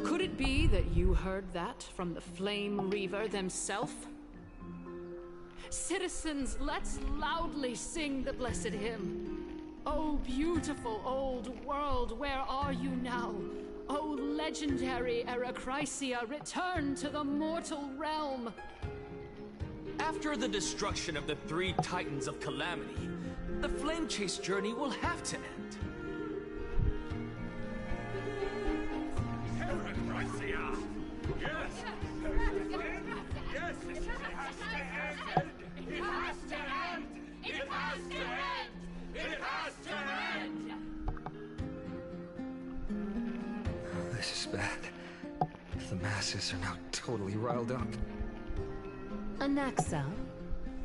Could it be that you heard that from the Flame Reaver themselves? Citizens, let's loudly sing the blessed hymn. Oh, beautiful old world, where are you now? Oh, legendary Eracrysia, return to the mortal realm. After the destruction of the 3 Titans of Calamity, the Flame Chase journey will have to end. Eracrysia! Yes! Yes, it has to end! It has to end! It has to end! It has to end! This is bad. The masses are now totally riled up. Anaxa,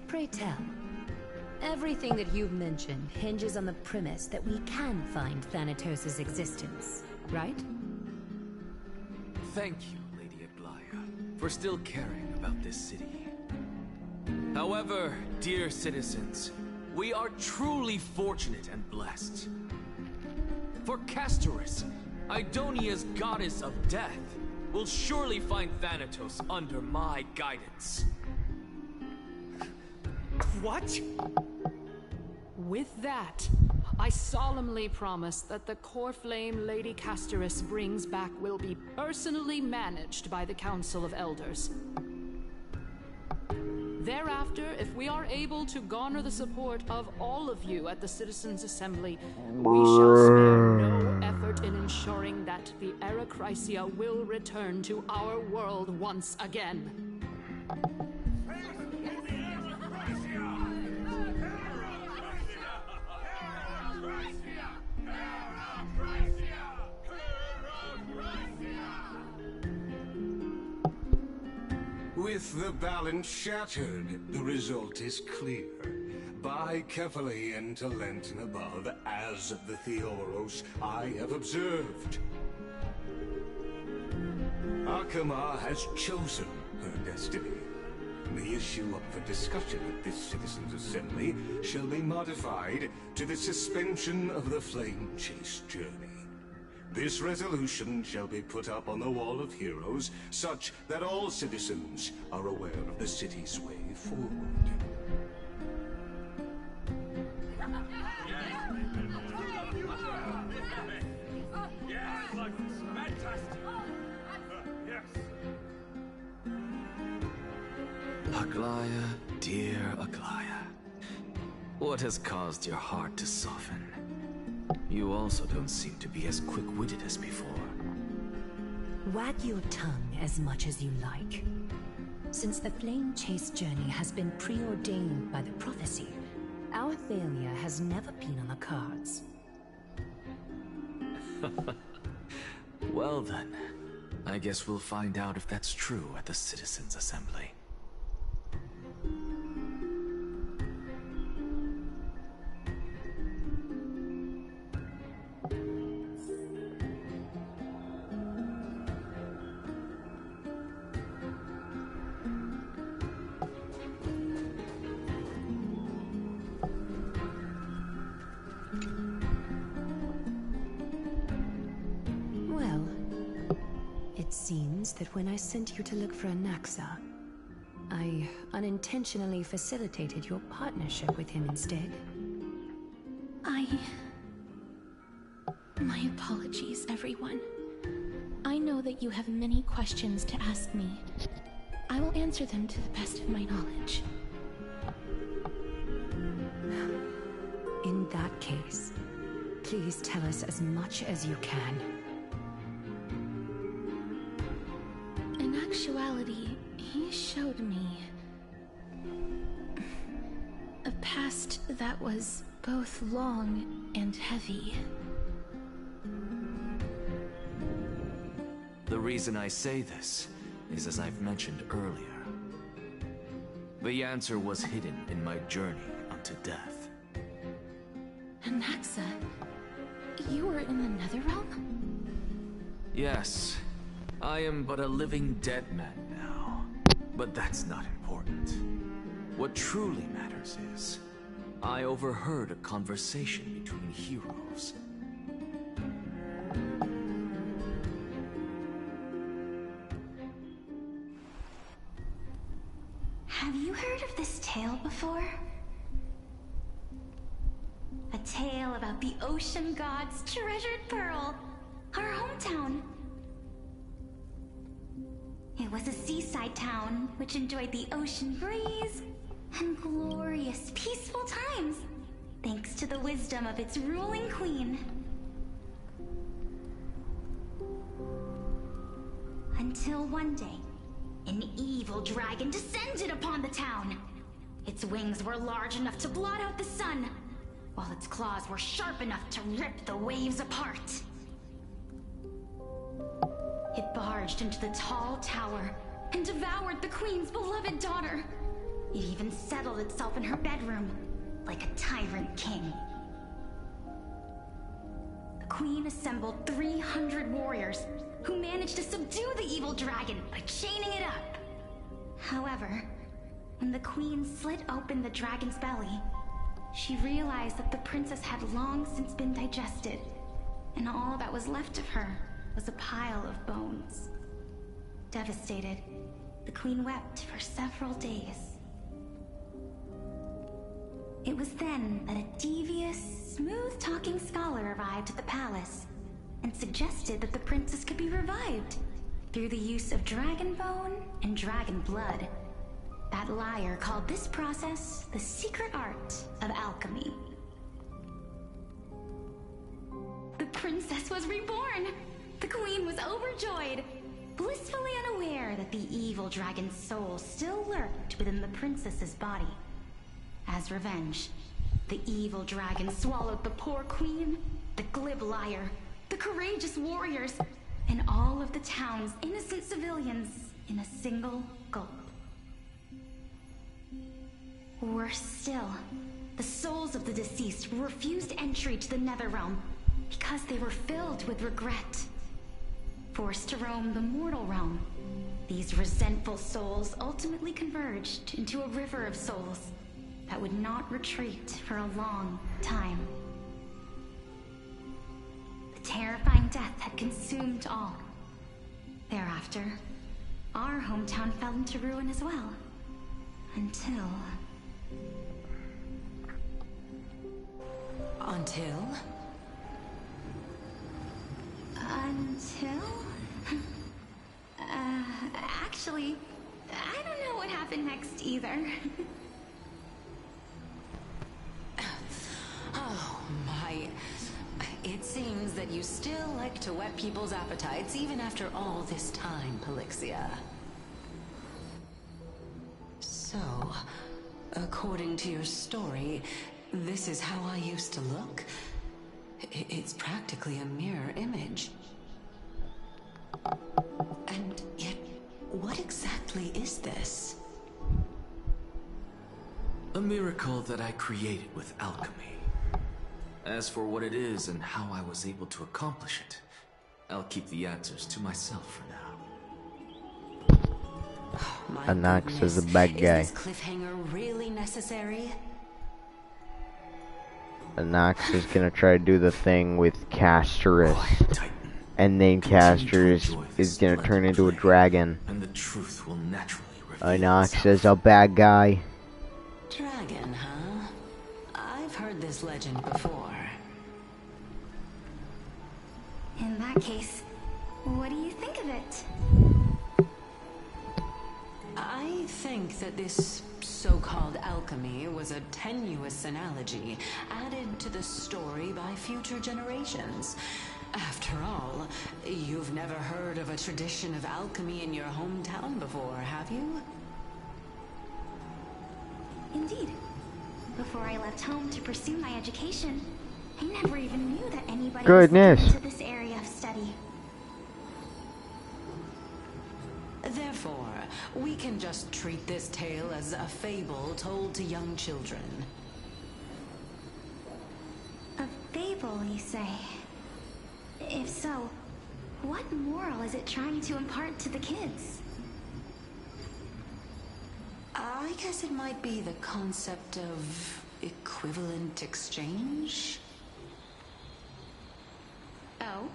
pray tell. Everything that you've mentioned hinges on the premise that we can find Thanatos' existence, right? Thank you, Lady Aglaya, for still caring about this city. However, dear citizens, we are truly fortunate and blessed. For Castoris, Idonia's goddess of death, will surely find Thanatos under my guidance. What? With that, I solemnly promise that the core flame Lady Castoris brings back will be personally managed by the Council of Elders. Thereafter, if we are able to garner the support of all of you at the Citizens' Assembly, we shall spare no effort in ensuring that the Eracrysia will return to our world once again. With the balance shattered, the result is clear. By carefully into Lent and above, as the Theoros I have observed. Akama has chosen her destiny. The issue up for discussion at this Citizens' Assembly shall be modified to the suspension of the Flame Chase journey. This resolution shall be put up on the Wall of Heroes, such that all citizens are aware of the city's way forward. Aglaya, dear Aglaya, what has caused your heart to soften? You also don't seem to be as quick-witted as before. Wag your tongue as much as you like. Since the Flame Chase journey has been preordained by the prophecy, our failure has never been on the cards. Well then, I guess we'll find out if that's true at the Citizens' Assembly. It seems that when I sent you to look for Anaxa, I unintentionally facilitated your partnership with him instead. My apologies, everyone. I know that you have many questions to ask me. I will answer them to the best of my knowledge. In that case, please tell us as much as you can. In actuality, he showed me a past that was both long and heavy. The reason I say this is as I've mentioned earlier. The answer was hidden in my journey unto death. Anaxa, you were in the Netherrealm? Yes, I am but a living dead man now. But that's not important. What truly matters is, I overheard a conversation between heroes. Have you heard of this tale before? A tale about the ocean god's treasured pearl, our hometown. It was a seaside town which enjoyed the ocean breeze and glorious, peaceful times, thanks to the wisdom of its ruling queen. Until one day, an evil dragon descended upon the town. Its wings were large enough to blot out the sun, while its claws were sharp enough to rip the waves apart. It barged into the tall tower and devoured the queen's beloved daughter. It even settled itself in her bedroom, like a tyrant king. The queen assembled 300 warriors who managed to subdue the evil dragon by chaining it up. However, when the queen slit open the dragon's belly, she realized that the princess had long since been digested, and all that was left of her was a pile of bones. Devastated, the queen wept for several days. It was then that a devious, smooth-talking scholar arrived at the palace and suggested that the princess could be revived through the use of dragon bone and dragon blood. That liar called this process the secret art of alchemy. The princess was reborn! The queen was overjoyed, blissfully unaware that the evil dragon's soul still lurked within the princess's body. As revenge, the evil dragon swallowed the poor queen, the glib liar, the courageous warriors, and all of the town's innocent civilians in a single gulp. Worse still, the souls of the deceased were refused entry to the Netherrealm because they were filled with regret. Forced to roam the mortal realm, these resentful souls ultimately converged into a river of souls that would not retreat for a long time. The terrifying death had consumed all. Thereafter, our hometown fell into ruin as well. Until... Actually, I don't know what happened next either. Oh my. It seems that you still like to whet people's appetites even after all this time, Pelixia. So, according to your story, this is how I used to look? It's practically a mirror image. And yet, what exactly is this? A miracle that I created with alchemy. As for what it is and how I was able to accomplish it, I'll keep the answers to myself for now. Anax is a bad guy. Is this cliffhanger really necessary? Anax is gonna try to do the thing with Casterus, and then Casterus is gonna turn into a dragon. And the truth will naturally reveal Anax is a bad guy. Dragon, huh? I've heard this legend before. In that case, what do you think of it? I think that this so-called alchemy was a tenuous analogy added to the story by future generations. After all, you've never heard of a tradition of alchemy in your hometown before, have you? Indeed. Before I left home to pursue my education, I never even knew that anybody Goodness. was into this area of study. Therefore, we can just treat this tale as a fable told to young children. A fable, you say? If so, what moral is it trying to impart to the kids? I guess it might be the concept of equivalent exchange? Oh?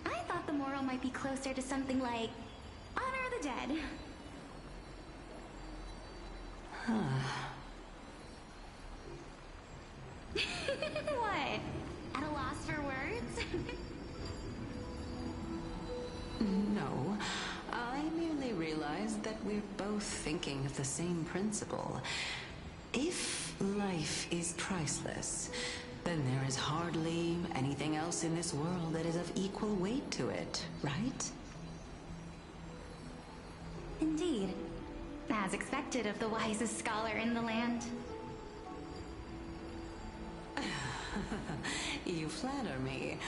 I thought the moral might be closer to something like honor the dead. What? At a loss for words? No, I merely realized that we're both thinking of the same principle. If life is priceless, then there is hardly anything else in this world that is of equal weight to it, right? Indeed. As expected of the wisest scholar in the land. You flatter me.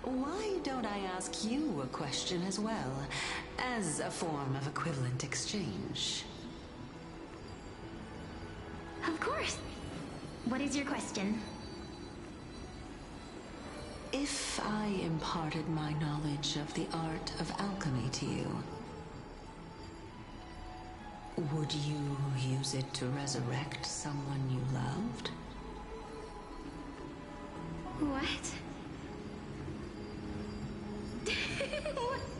Why don't I ask you a question as well, as a form of equivalent exchange? Of course. What is your question? If I imparted my knowledge of the art of alchemy to you, would you use it to resurrect someone you loved? What?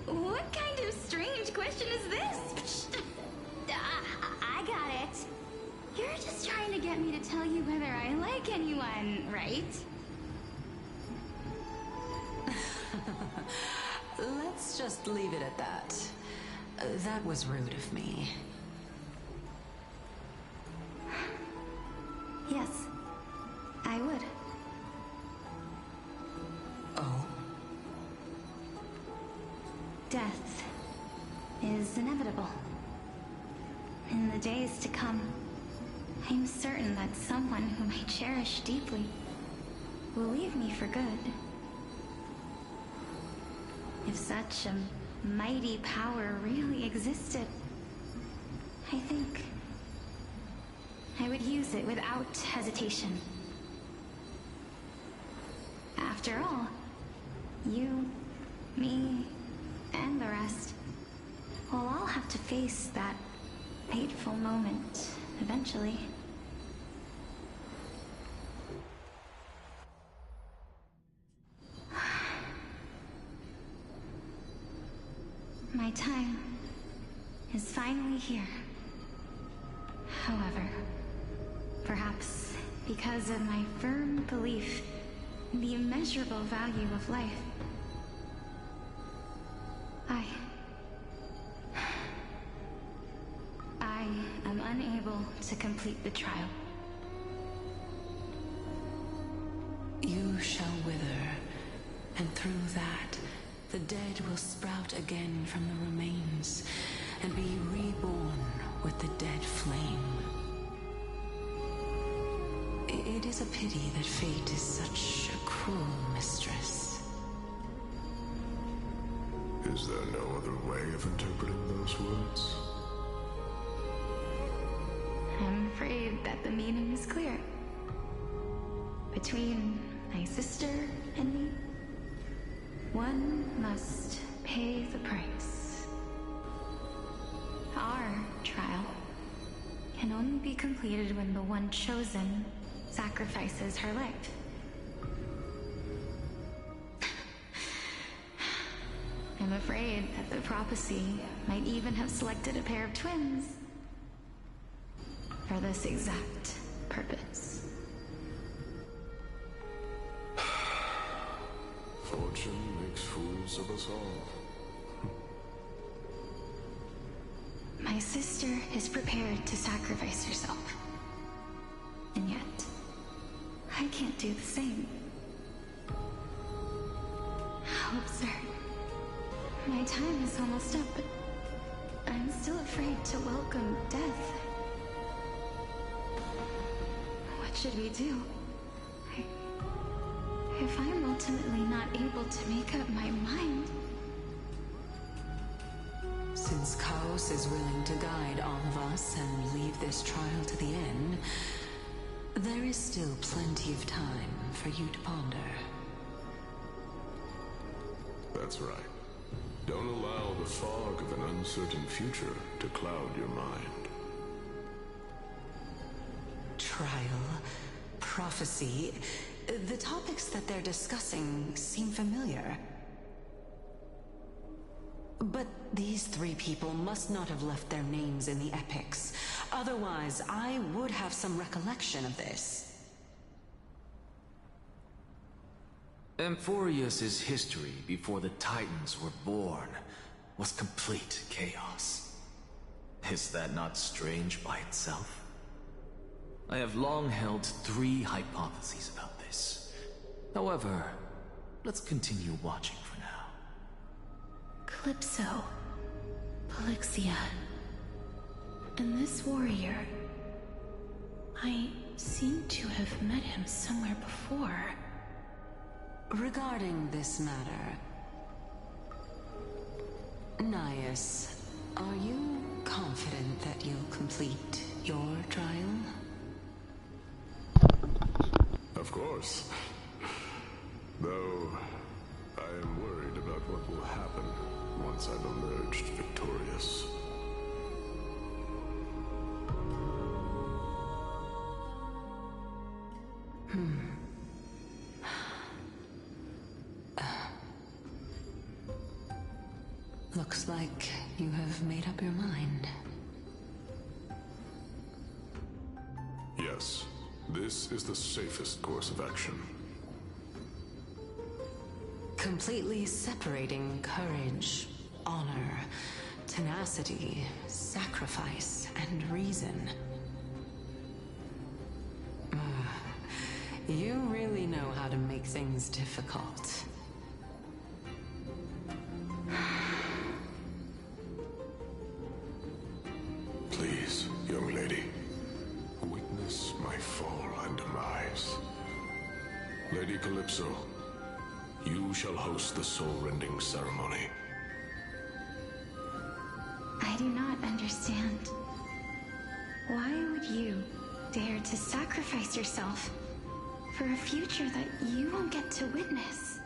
What kind of strange question is this? I got it. You're just trying to get me to tell you whether I like anyone, right? Let's just leave it at that. That was rude of me. Yes, I would. Oh? Death is inevitable. In the days to come, I'm certain that someone whom I cherish deeply will leave me for good. If such a mighty power really existed, I think I would use it without hesitation. After all, you, me, and the rest will all have to face that fateful moment eventually. My time is finally here. However, perhaps because of my firm belief in the immeasurable value of life, I am unable to complete the trial. You shall wither, and through that, the dead will sprout again from the remains, and be reborn with the dead flame. It is a pity that fate is such a cruel mistress. Is there no other way of interpreting those words? I'm afraid that the meaning is clear. Between my sister and me, one must pay the price. Our trial can only be completed when the one chosen sacrifices her life. I'm afraid that the prophecy might even have selected a pair of twins for this exact purpose. Fortune makes fools of us all. My sister is prepared to sacrifice herself. And yet, I can't do the same. How absurd. My time is almost up, but I'm still afraid to welcome death. What should we do? If I'm ultimately not able to make up my mind... Since Chaos is willing to guide all of us and leave this trial to the end, there is still plenty of time for you to ponder. That's right. Don't allow the fog of an uncertain future to cloud your mind. Trial, prophecy, the topics that they're discussing seem familiar. But these three people must not have left their names in the epics. Otherwise, I would have some recollection of this. Amphorius's history before the Titans were born was complete chaos. Is that not strange by itself? I have long held three hypotheses about this. However, let's continue watching for now. Calypso, Polixia, and this warrior. I seem to have met him somewhere before. Regarding this matter, Nias, are you confident that you'll complete your trial? Of course. Though, I am worried about what will happen once I've emerged victorious. Looks like you have made up your mind. Yes, this is the safest course of action. Completely separating courage, honor, tenacity, sacrifice, and reason. You really know how to make things difficult. Please, young lady, witness my fall and demise. Lady Calypso, you shall host the soul-rending ceremony. I do not understand. Why would you dare to sacrifice yourself for a future that you won't get to witness?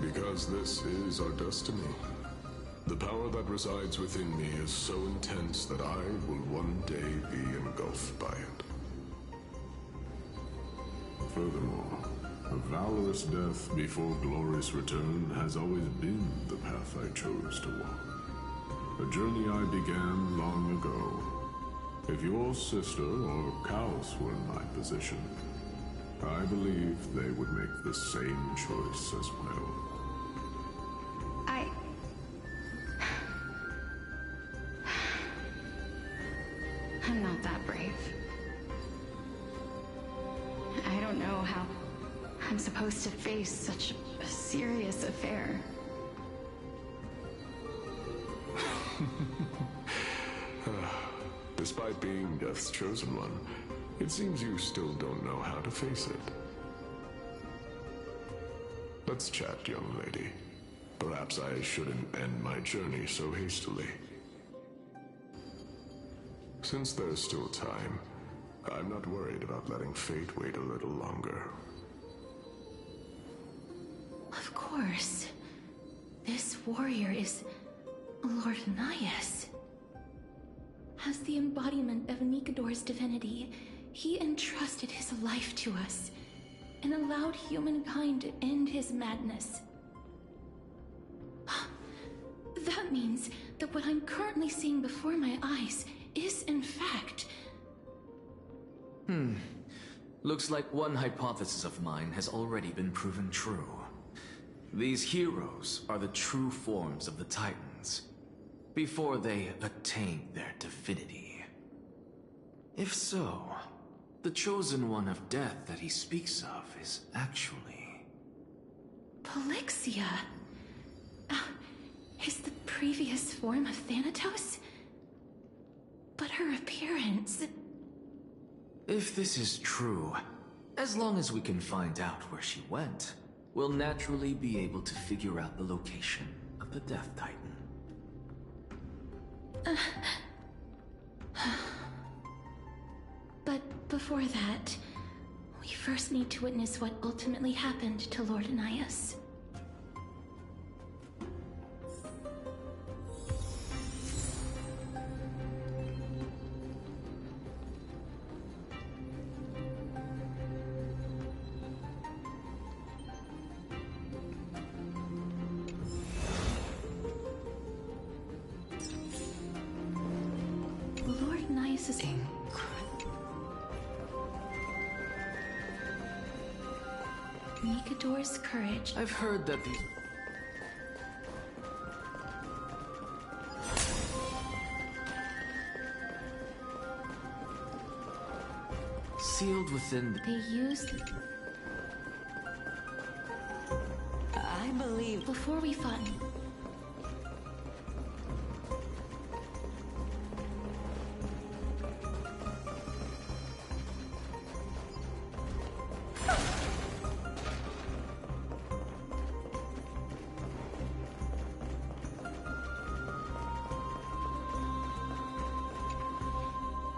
Because this is our destiny. The power that resides within me is so intense that I will one day be engulfed by it. Furthermore, a valorous death before glorious return has always been the path I chose to walk. A journey I began long ago. If your sister or Kaos were in my position, I believe they would make the same choice as well. I'm not that brave. I don't know how I'm supposed to face such a serious affair. Despite being Death's chosen one, it seems you still don't know how to face it. Let's chat, young lady. Perhaps I shouldn't end my journey so hastily. Since there's still time, I'm not worried about letting fate wait a little longer. Of course. This warrior is Lord Nias. As the embodiment of Nikador's divinity, he entrusted his life to us and allowed humankind to end his madness. That means that what I'm currently seeing before my eyes is in fact... Looks like one hypothesis of mine has already been proven true. These heroes are the true forms of the Titans, before they attained their divinity. If so, the chosen one of death that he speaks of is actually... Polixia? Is the previous form of Thanatos? But her appearance... If this is true, as long as we can find out where she went, we'll naturally be able to figure out the location of the Death Titan. But before that, we first need to witness what ultimately happened to Lord Anaias. Lord Anaias is Mikador's courage. I've heard that these... sealed within... They used... I believe... Before we fought...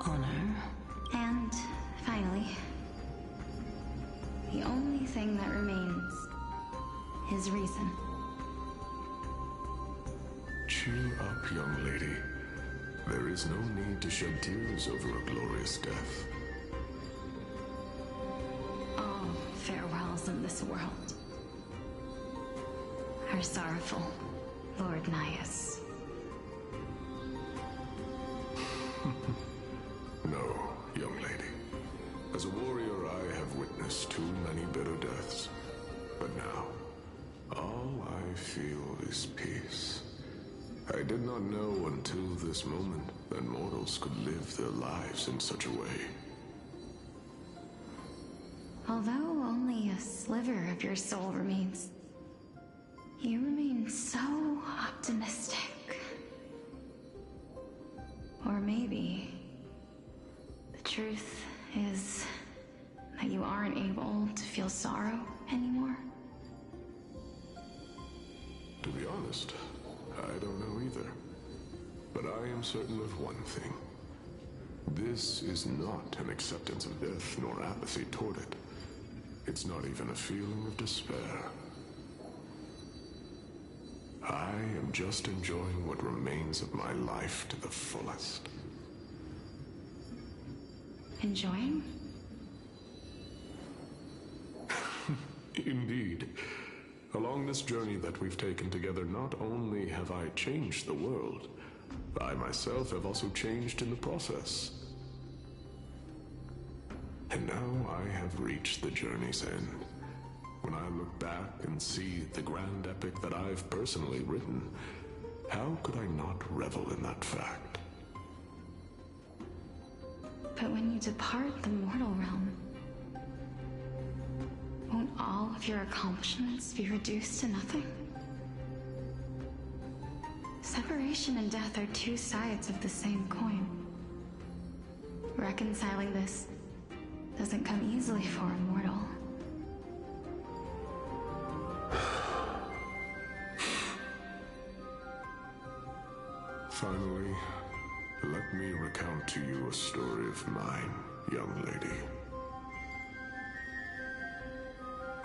Honor. And finally, the only thing that remains is reason. Cheer up, young lady. There is no need to shed tears over a glorious death. All farewells in this world are sorrowful, Lord Naias. No, young lady. As a warrior, I have witnessed too many bitter deaths. But now, all I feel is peace. I did not know until this moment that mortals could live their lives in such a way. Although only a sliver of your soul remains, you remain so optimistic. Or maybe the truth is that you aren't able to feel sorrow anymore. To be honest, I don't know either. But I am certain of one thing. This is not an acceptance of death nor apathy toward it. It's not even a feeling of despair. I am just enjoying what remains of my life to the fullest. Enjoying? Indeed. Along this journey that we've taken together, not only have I changed the world, I myself have also changed in the process. And now I have reached the journey's end. When I look back and see the grand epic that I've personally written, how could I not revel in that fact? But when you depart the mortal realm, won't all of your accomplishments be reduced to nothing? Separation and death are two sides of the same coin. Reconciling this doesn't come easily for a mortal. Finally, let me recount to you a story of mine, young lady.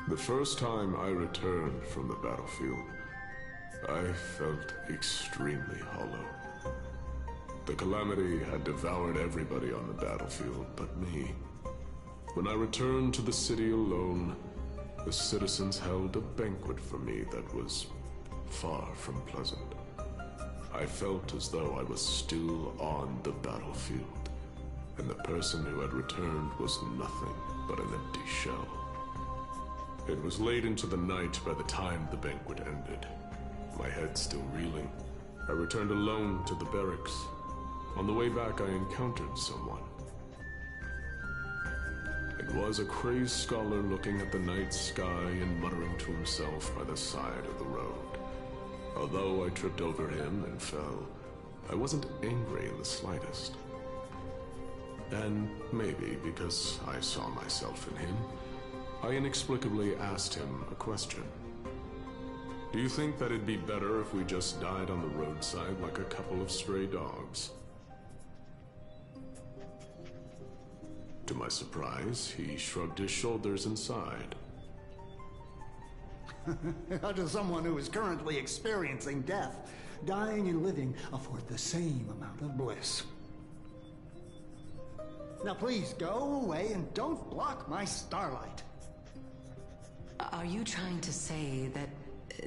The first time I returned from the battlefield, I felt extremely hollow. The calamity had devoured everybody on the battlefield but me. When I returned to the city alone, the citizens held a banquet for me that was far from pleasant. I felt as though I was still on the battlefield, and the person who had returned was nothing but an empty shell. It was late into the night by the time the banquet ended. My head still reeling, I returned alone to the barracks. On the way back, I encountered someone. It was a crazed scholar looking at the night sky and muttering to himself by the side of the road. Although I tripped over him and fell, I wasn't angry in the slightest. And maybe because I saw myself in him, I inexplicably asked him a question. Do you think that it'd be better if we just died on the roadside like a couple of stray dogs? To my surprise, he shrugged his shoulders and sighed. How does someone who is currently experiencing death, dying and living, afford the same amount of bliss? Now please go away and don't block my starlight. Are you trying to say that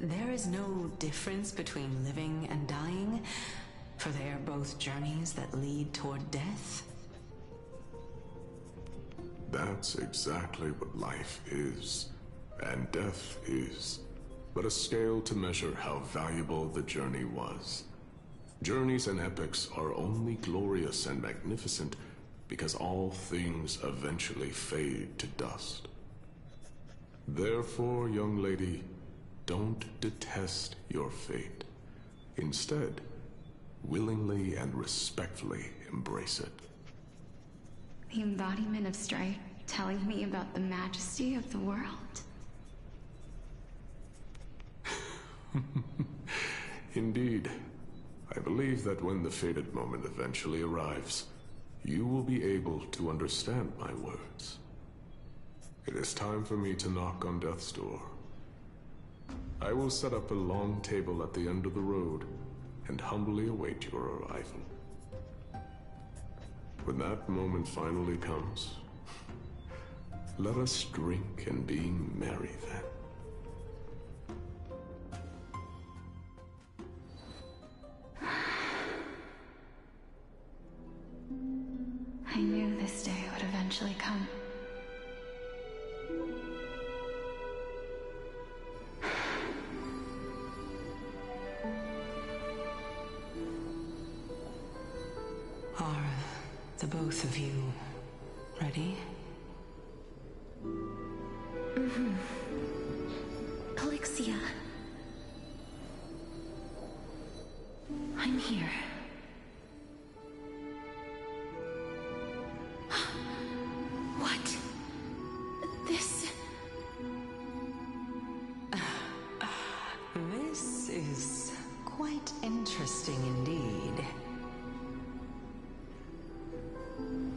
there is no difference between living and dying? For they are both journeys that lead toward death? That's exactly what life is, and death is, but a scale to measure how valuable the journey was. Journeys and epics are only glorious and magnificent because all things eventually fade to dust. Therefore, young lady, don't detest your fate. Instead, willingly and respectfully embrace it. The embodiment of strife telling me about the majesty of the world. Indeed. I believe that when the fated moment eventually arrives, you will be able to understand my words. It is time for me to knock on death's door. I will set up a long table at the end of the road and humbly await your arrival. When that moment finally comes, let us drink and be merry then. I knew this day would eventually come. Are the both of you ready? Mm-hmm. Calixia. I'm here. What? This... This is quite interesting indeed.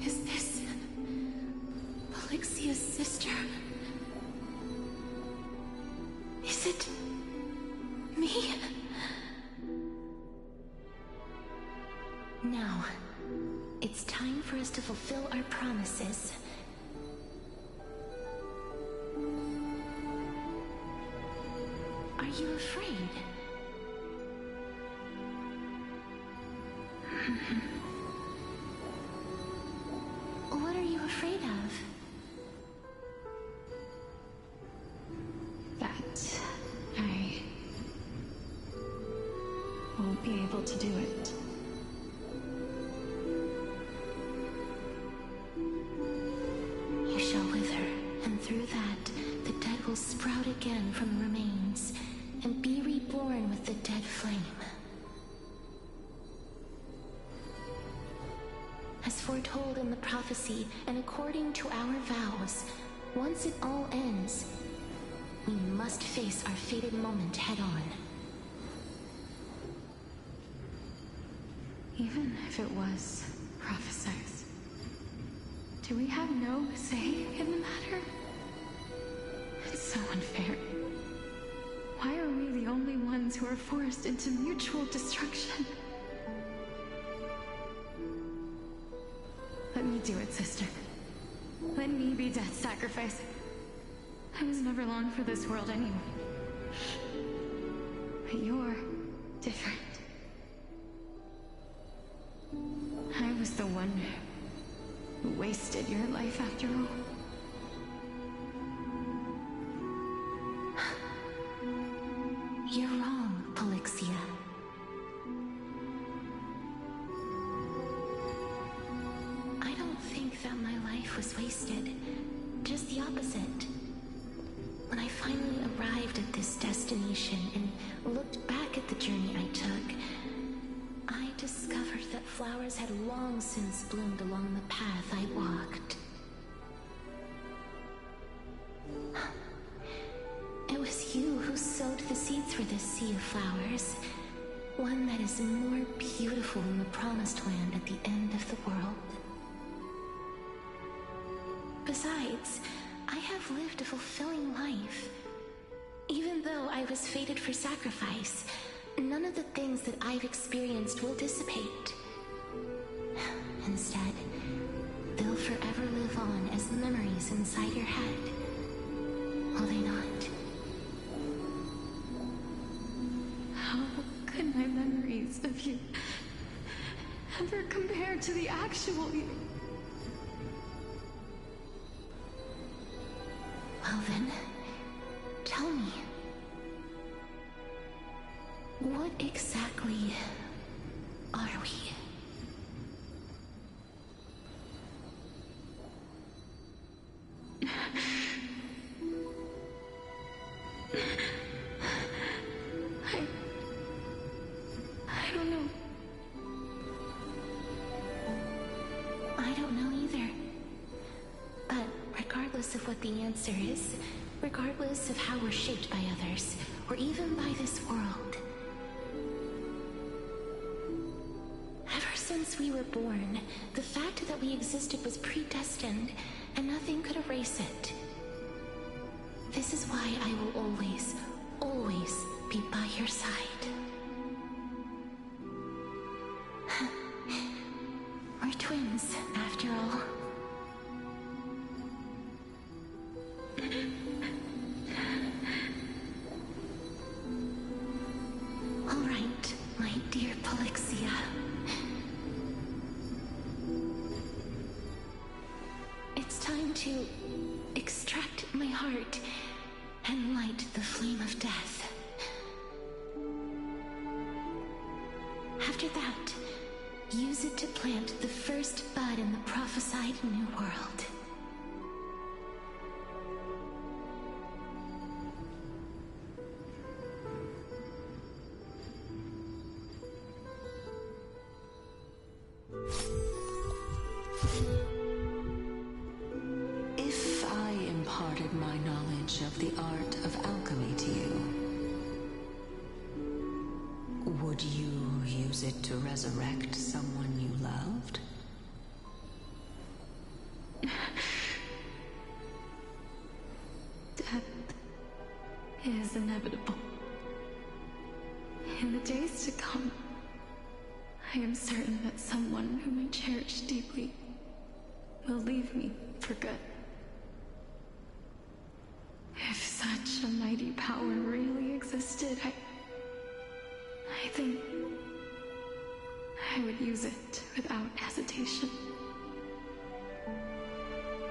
Is this... Calixia's sister? Is it... me? Now, it's time for us to fulfill our promises. Are you afraid? What are you afraid of? That I won't be able to do it. You shall wither, and through that, the dead will sprout again from the remains, and be reborn with the dead flame. As foretold in the prophecy, and according to our vows, once it all ends, we must face our fated moment head-on. Even if it was prophesied, do we have no say in the matter? It's so unfair. Why are we the only ones who are forced into mutual destruction? Let me do it, sister. Let me be death's sacrifice. I was never long for this world anyway. But you're different. I was the one who wasted your life after all. exhausted. Just the opposite. When I finally arrived at this destination and looked back at the journey I took, I discovered that flowers had long since bloomed along the path I walked. It was you who sowed the seeds for this sea of flowers, one that is more beautiful than the promised land at the end of the world. Besides, I have lived a fulfilling life. Even though I was fated for sacrifice, none of the things that I've experienced will dissipate. Instead, they'll forever live on as memories inside your head. Will they not? How could my memories of you ever compare to the actual you? Well then, tell me. What exactly are we? I don't know. I don't know either. But regardless of what the answer is, regardless of how we're shaped by others, or even by this world, ever since we were born, the fact that we existed was predestined, and nothing could erase it. This is why I will always, always be by your side. We're twins, after all. All right, my dear Polixia. It's time to extract my heart and light the flame of death. After that, use it to plant the first bud in the prophesied new world. If I imparted my knowledge of the art of alchemy to you, would you use it to resurrect someone you loved? Death is inevitable. In the days to come, I am certain that someone whom I cherish deeply will leave me for good. If such a mighty power really existed, I think I would use it without hesitation.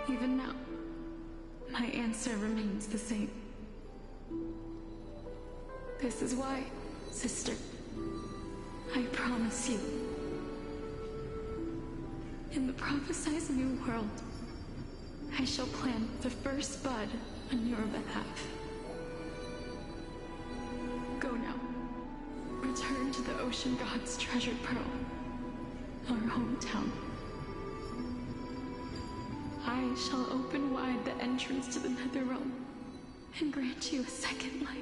Even now, my answer remains the same. This is why, sister, I promise you, in the prophesied new world, I shall plant the first bud on your behalf. Go now. Return to the ocean god's treasured pearl, our hometown. I shall open wide the entrance to the nether realm and grant you a second life.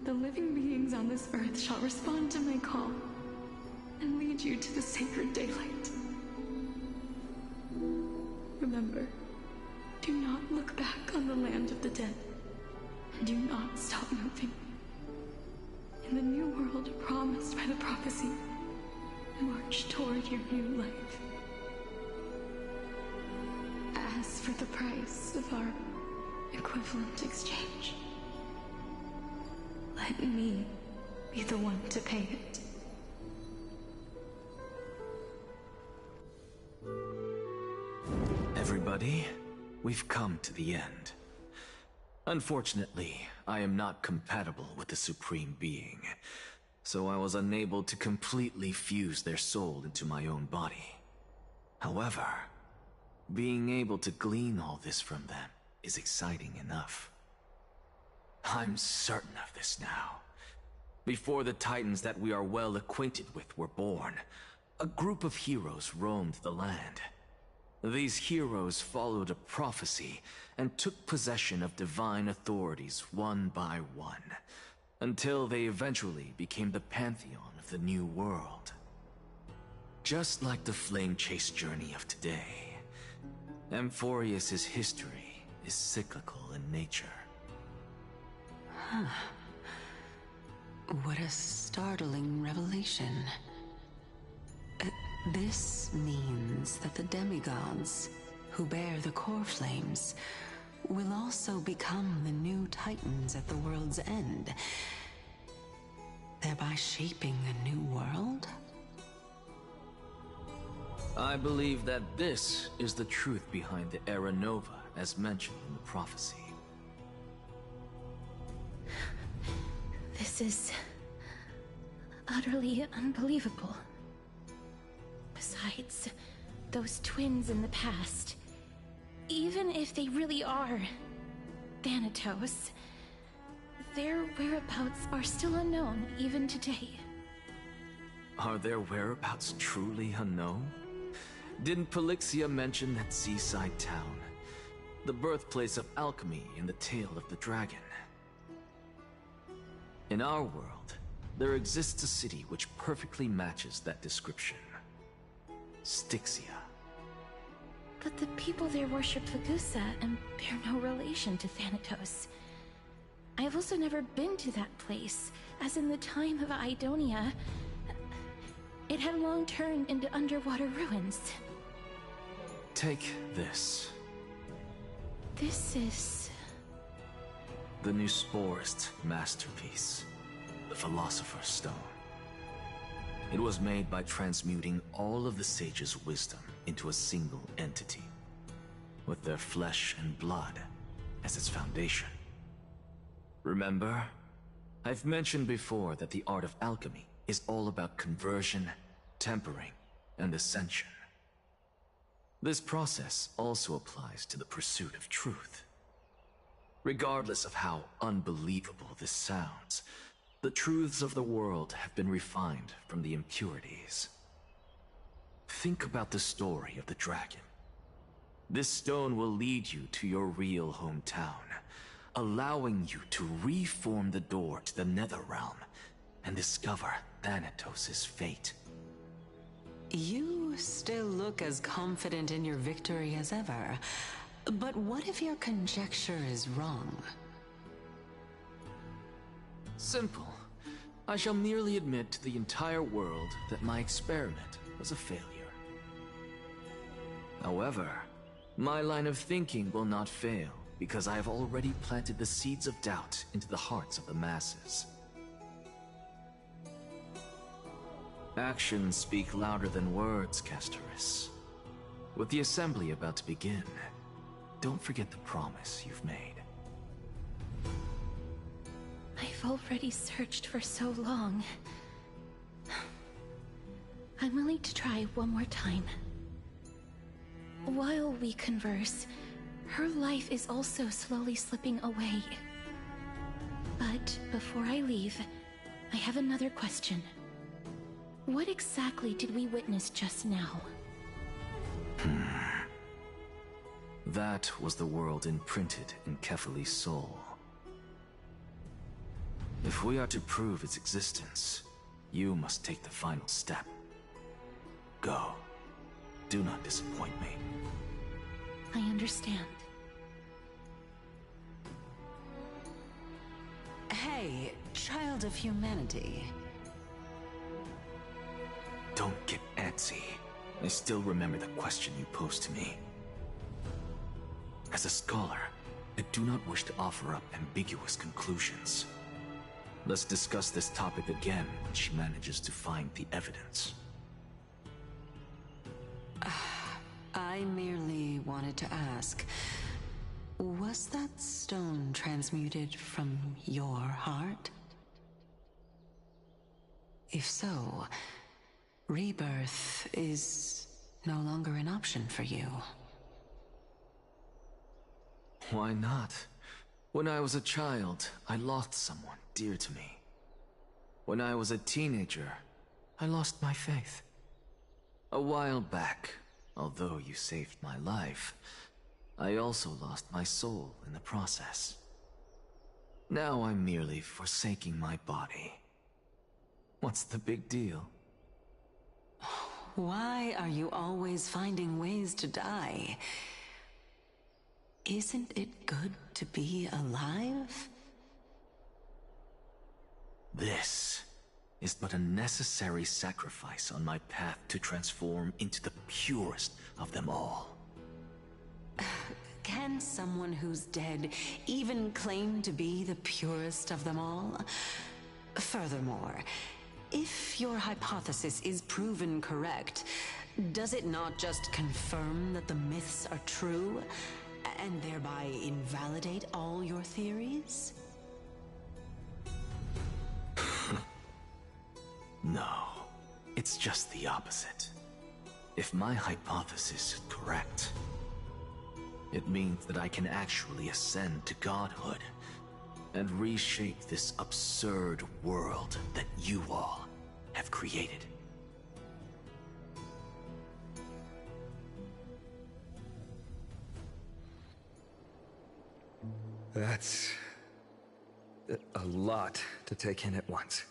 The living beings on this earth shall respond to my call and lead you to the sacred daylight. Remember, do not look back on the land of the dead, and do not stop moving. In the new world promised by the prophecy, march toward your new life. As for the price of our equivalent exchange, let me be the one to pay it. Everybody, we've come to the end. Unfortunately, I am not compatible with the Supreme Being, so I was unable to completely fuse their soul into my own body. However, Being able to glean all this from them is exciting enough. I'm certain of this now. Before the Titans that we are well acquainted with were born, a group of heroes roamed the land. These heroes followed a prophecy and took possession of divine authorities one by one, until they eventually became the pantheon of the New World. Just like the flame chase journey of today, Amphorius's history is cyclical in nature. Huh. What a startling revelation. This means that the demigods, who bear the core flames, will also become the new Titans at the world's end, thereby shaping a new world? I believe that this is the truth behind the Era Nova, as mentioned in the prophecy. This is utterly unbelievable. Besides, those twins in the past, even if they really are Thanatos, their whereabouts are still unknown even today. Are their whereabouts truly unknown? Didn't Polixia mention that seaside town, the birthplace of alchemy and the tale of the dragon? In our world, there exists a city which perfectly matches that description. Styxia. But the people there worship Fagusa and bear no relation to Thanatos. I've also never been to that place, as in the time of Idonia, it had long turned into underwater ruins. Take this. This is... the new Sporist masterpiece, the Philosopher's Stone. It was made by transmuting all of the sages' wisdom into a single entity, with their flesh and blood as its foundation. Remember, I've mentioned before that the art of alchemy is all about conversion, tempering, and ascension. This process also applies to the pursuit of truth. Regardless of how unbelievable this sounds, the truths of the world have been refined from the impurities. Think about the story of the dragon. This stone will lead you to your real hometown, allowing you to reform the door to the Netherrealm and discover Thanatos' fate. You still look as confident in your victory as ever, but what if your conjecture is wrong? Simple. I shall merely admit to the entire world that my experiment was a failure. However, my line of thinking will not fail because I have already planted the seeds of doubt into the hearts of the masses. Actions speak louder than words, Castoris. With the assembly about to begin, don't forget the promise you've made. I've already searched for so long. I'm willing to try one more time. While we converse, her life is also slowly slipping away. But before I leave, I have another question. What exactly did we witness just now? That was the world imprinted in Kefali's soul. If we are to prove its existence, you must take the final step. Go. Do not disappoint me. I understand. Hey, child of humanity. Don't get antsy. I still remember the question you posed to me. As a scholar, I do not wish to offer up ambiguous conclusions. Let's discuss this topic again when she manages to find the evidence. I merely wanted to ask, was that stone transmuted from your heart? If so, rebirth is no longer an option for you. Why not? When I was a child, I lost someone dear to me. When I was a teenager, I lost my faith. A while back, although you saved my life, I also lost my soul in the process. Now I'm merely forsaking my body. What's the big deal? Why are you always finding ways to die? Isn't it good to be alive? This is but a necessary sacrifice on my path to transform into the purest of them all. Can someone who's dead even claim to be the purest of them all? Furthermore, if your hypothesis is proven correct, does it not just confirm that the myths are true, and thereby invalidate all your theories? No, it's just the opposite. If my hypothesis is correct, it means that I can actually ascend to godhood and reshape this absurd world that you all have created. That's a lot to take in at once.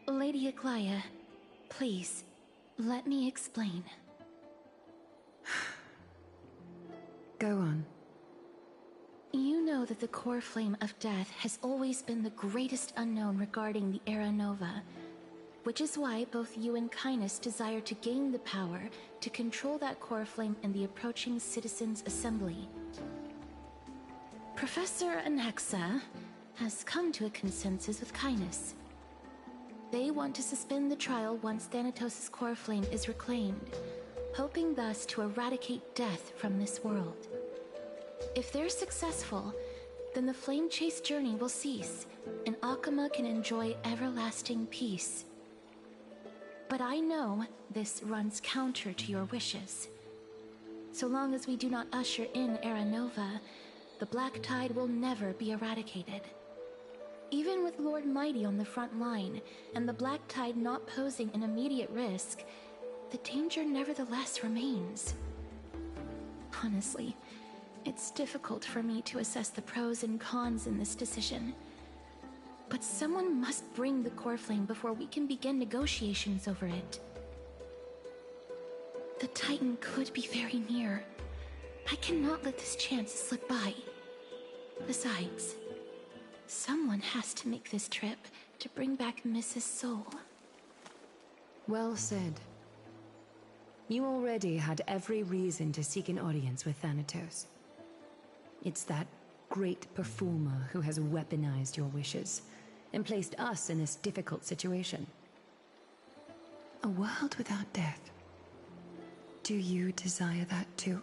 Lady Aglaya, please, let me explain. Go on. You know that the core flame of death has always been the greatest unknown regarding the Era Nova, which is why both you and Kindness desire to gain the power to control that core flame in the approaching Citizens' Assembly. Professor Anaxa has come to a consensus with Kindness. They want to suspend the trial once Thanatos' core flame is reclaimed, hoping thus to eradicate death from this world. If they're successful, then the flame chase journey will cease, and Akama can enjoy everlasting peace. But I know this runs counter to your wishes. So long as we do not usher in Era Nova, the Black Tide will never be eradicated. Even with Lord Mighty on the front line, and the Black Tide not posing an immediate risk, the danger nevertheless remains. Honestly, it's difficult for me to assess the pros and cons in this decision. But someone must bring the core flame before we can begin negotiations over it. The Titan could be very near. I cannot let this chance slip by. Besides, someone has to make this trip to bring back Mrs. Soul. Well said. You already had every reason to seek an audience with Thanatos. It's that great performer who has weaponized your wishes and placed us in this difficult situation. A world without death. Do you desire that too?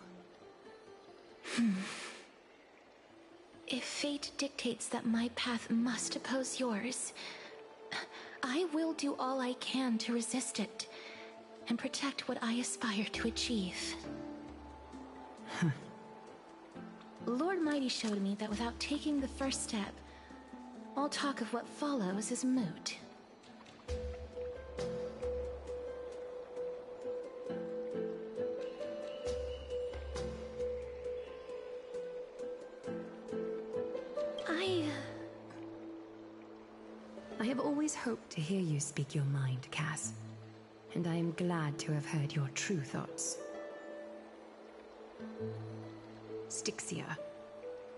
If fate dictates that my path must oppose yours, I will do all I can to resist it and protect what I aspire to achieve. Lord Mighty showed me that without taking the first step, all talk of what follows is moot. I have always hoped to hear you speak your mind, Cass. And I am glad to have heard your true thoughts. Styxia.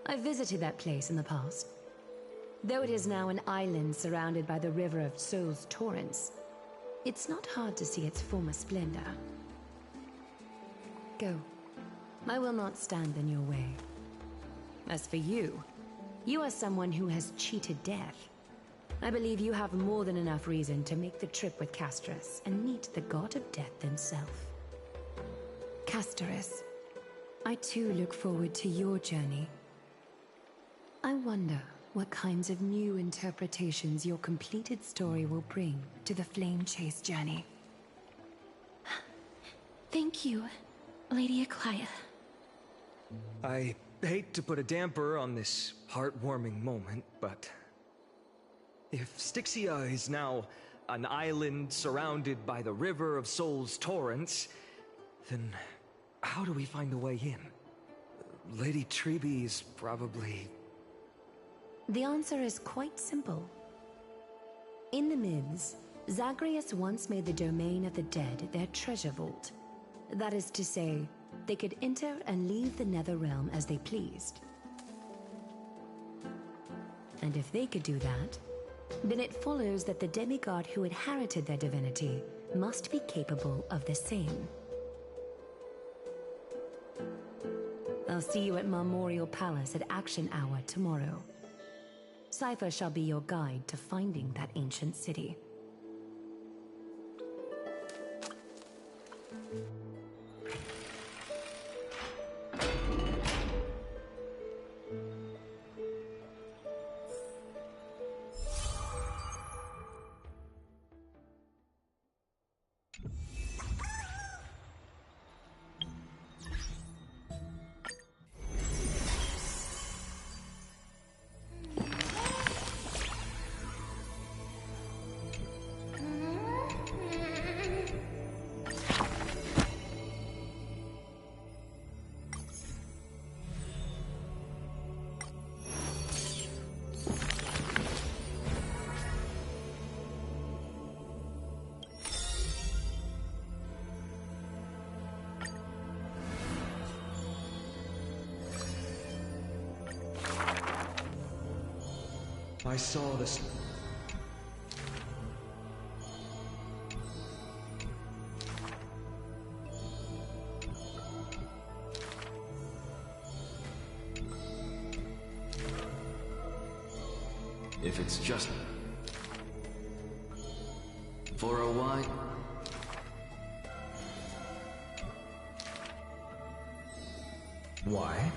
I visited that place in the past. Though it is now an island surrounded by the river of Soul's torrents, it's not hard to see its former splendor. Go. I will not stand in your way. As for you, you are someone who has cheated death. I believe you have more than enough reason to make the trip with Casterus and meet the god of death himself. Casterus, I too look forward to your journey. I wonder what kinds of new interpretations your completed story will bring to the Flame Chase journey. Thank you, Lady Aklaya. I hate to put a damper on this heartwarming moment, but if Styxia is now an island surrounded by the River of Souls torrents, then how do we find a way in? Lady Trebe is probably... The answer is quite simple. In the myths, Zagreus once made the domain of the dead their treasure vault. That is to say, they could enter and leave the Netherrealm as they pleased. And if they could do that, then it follows that the demigod who inherited their divinity must be capable of the same. I'll see you at Marmorial Palace at Action Hour tomorrow. Cypher shall be your guide to finding that ancient city. I saw this. If it's just for a while. Why?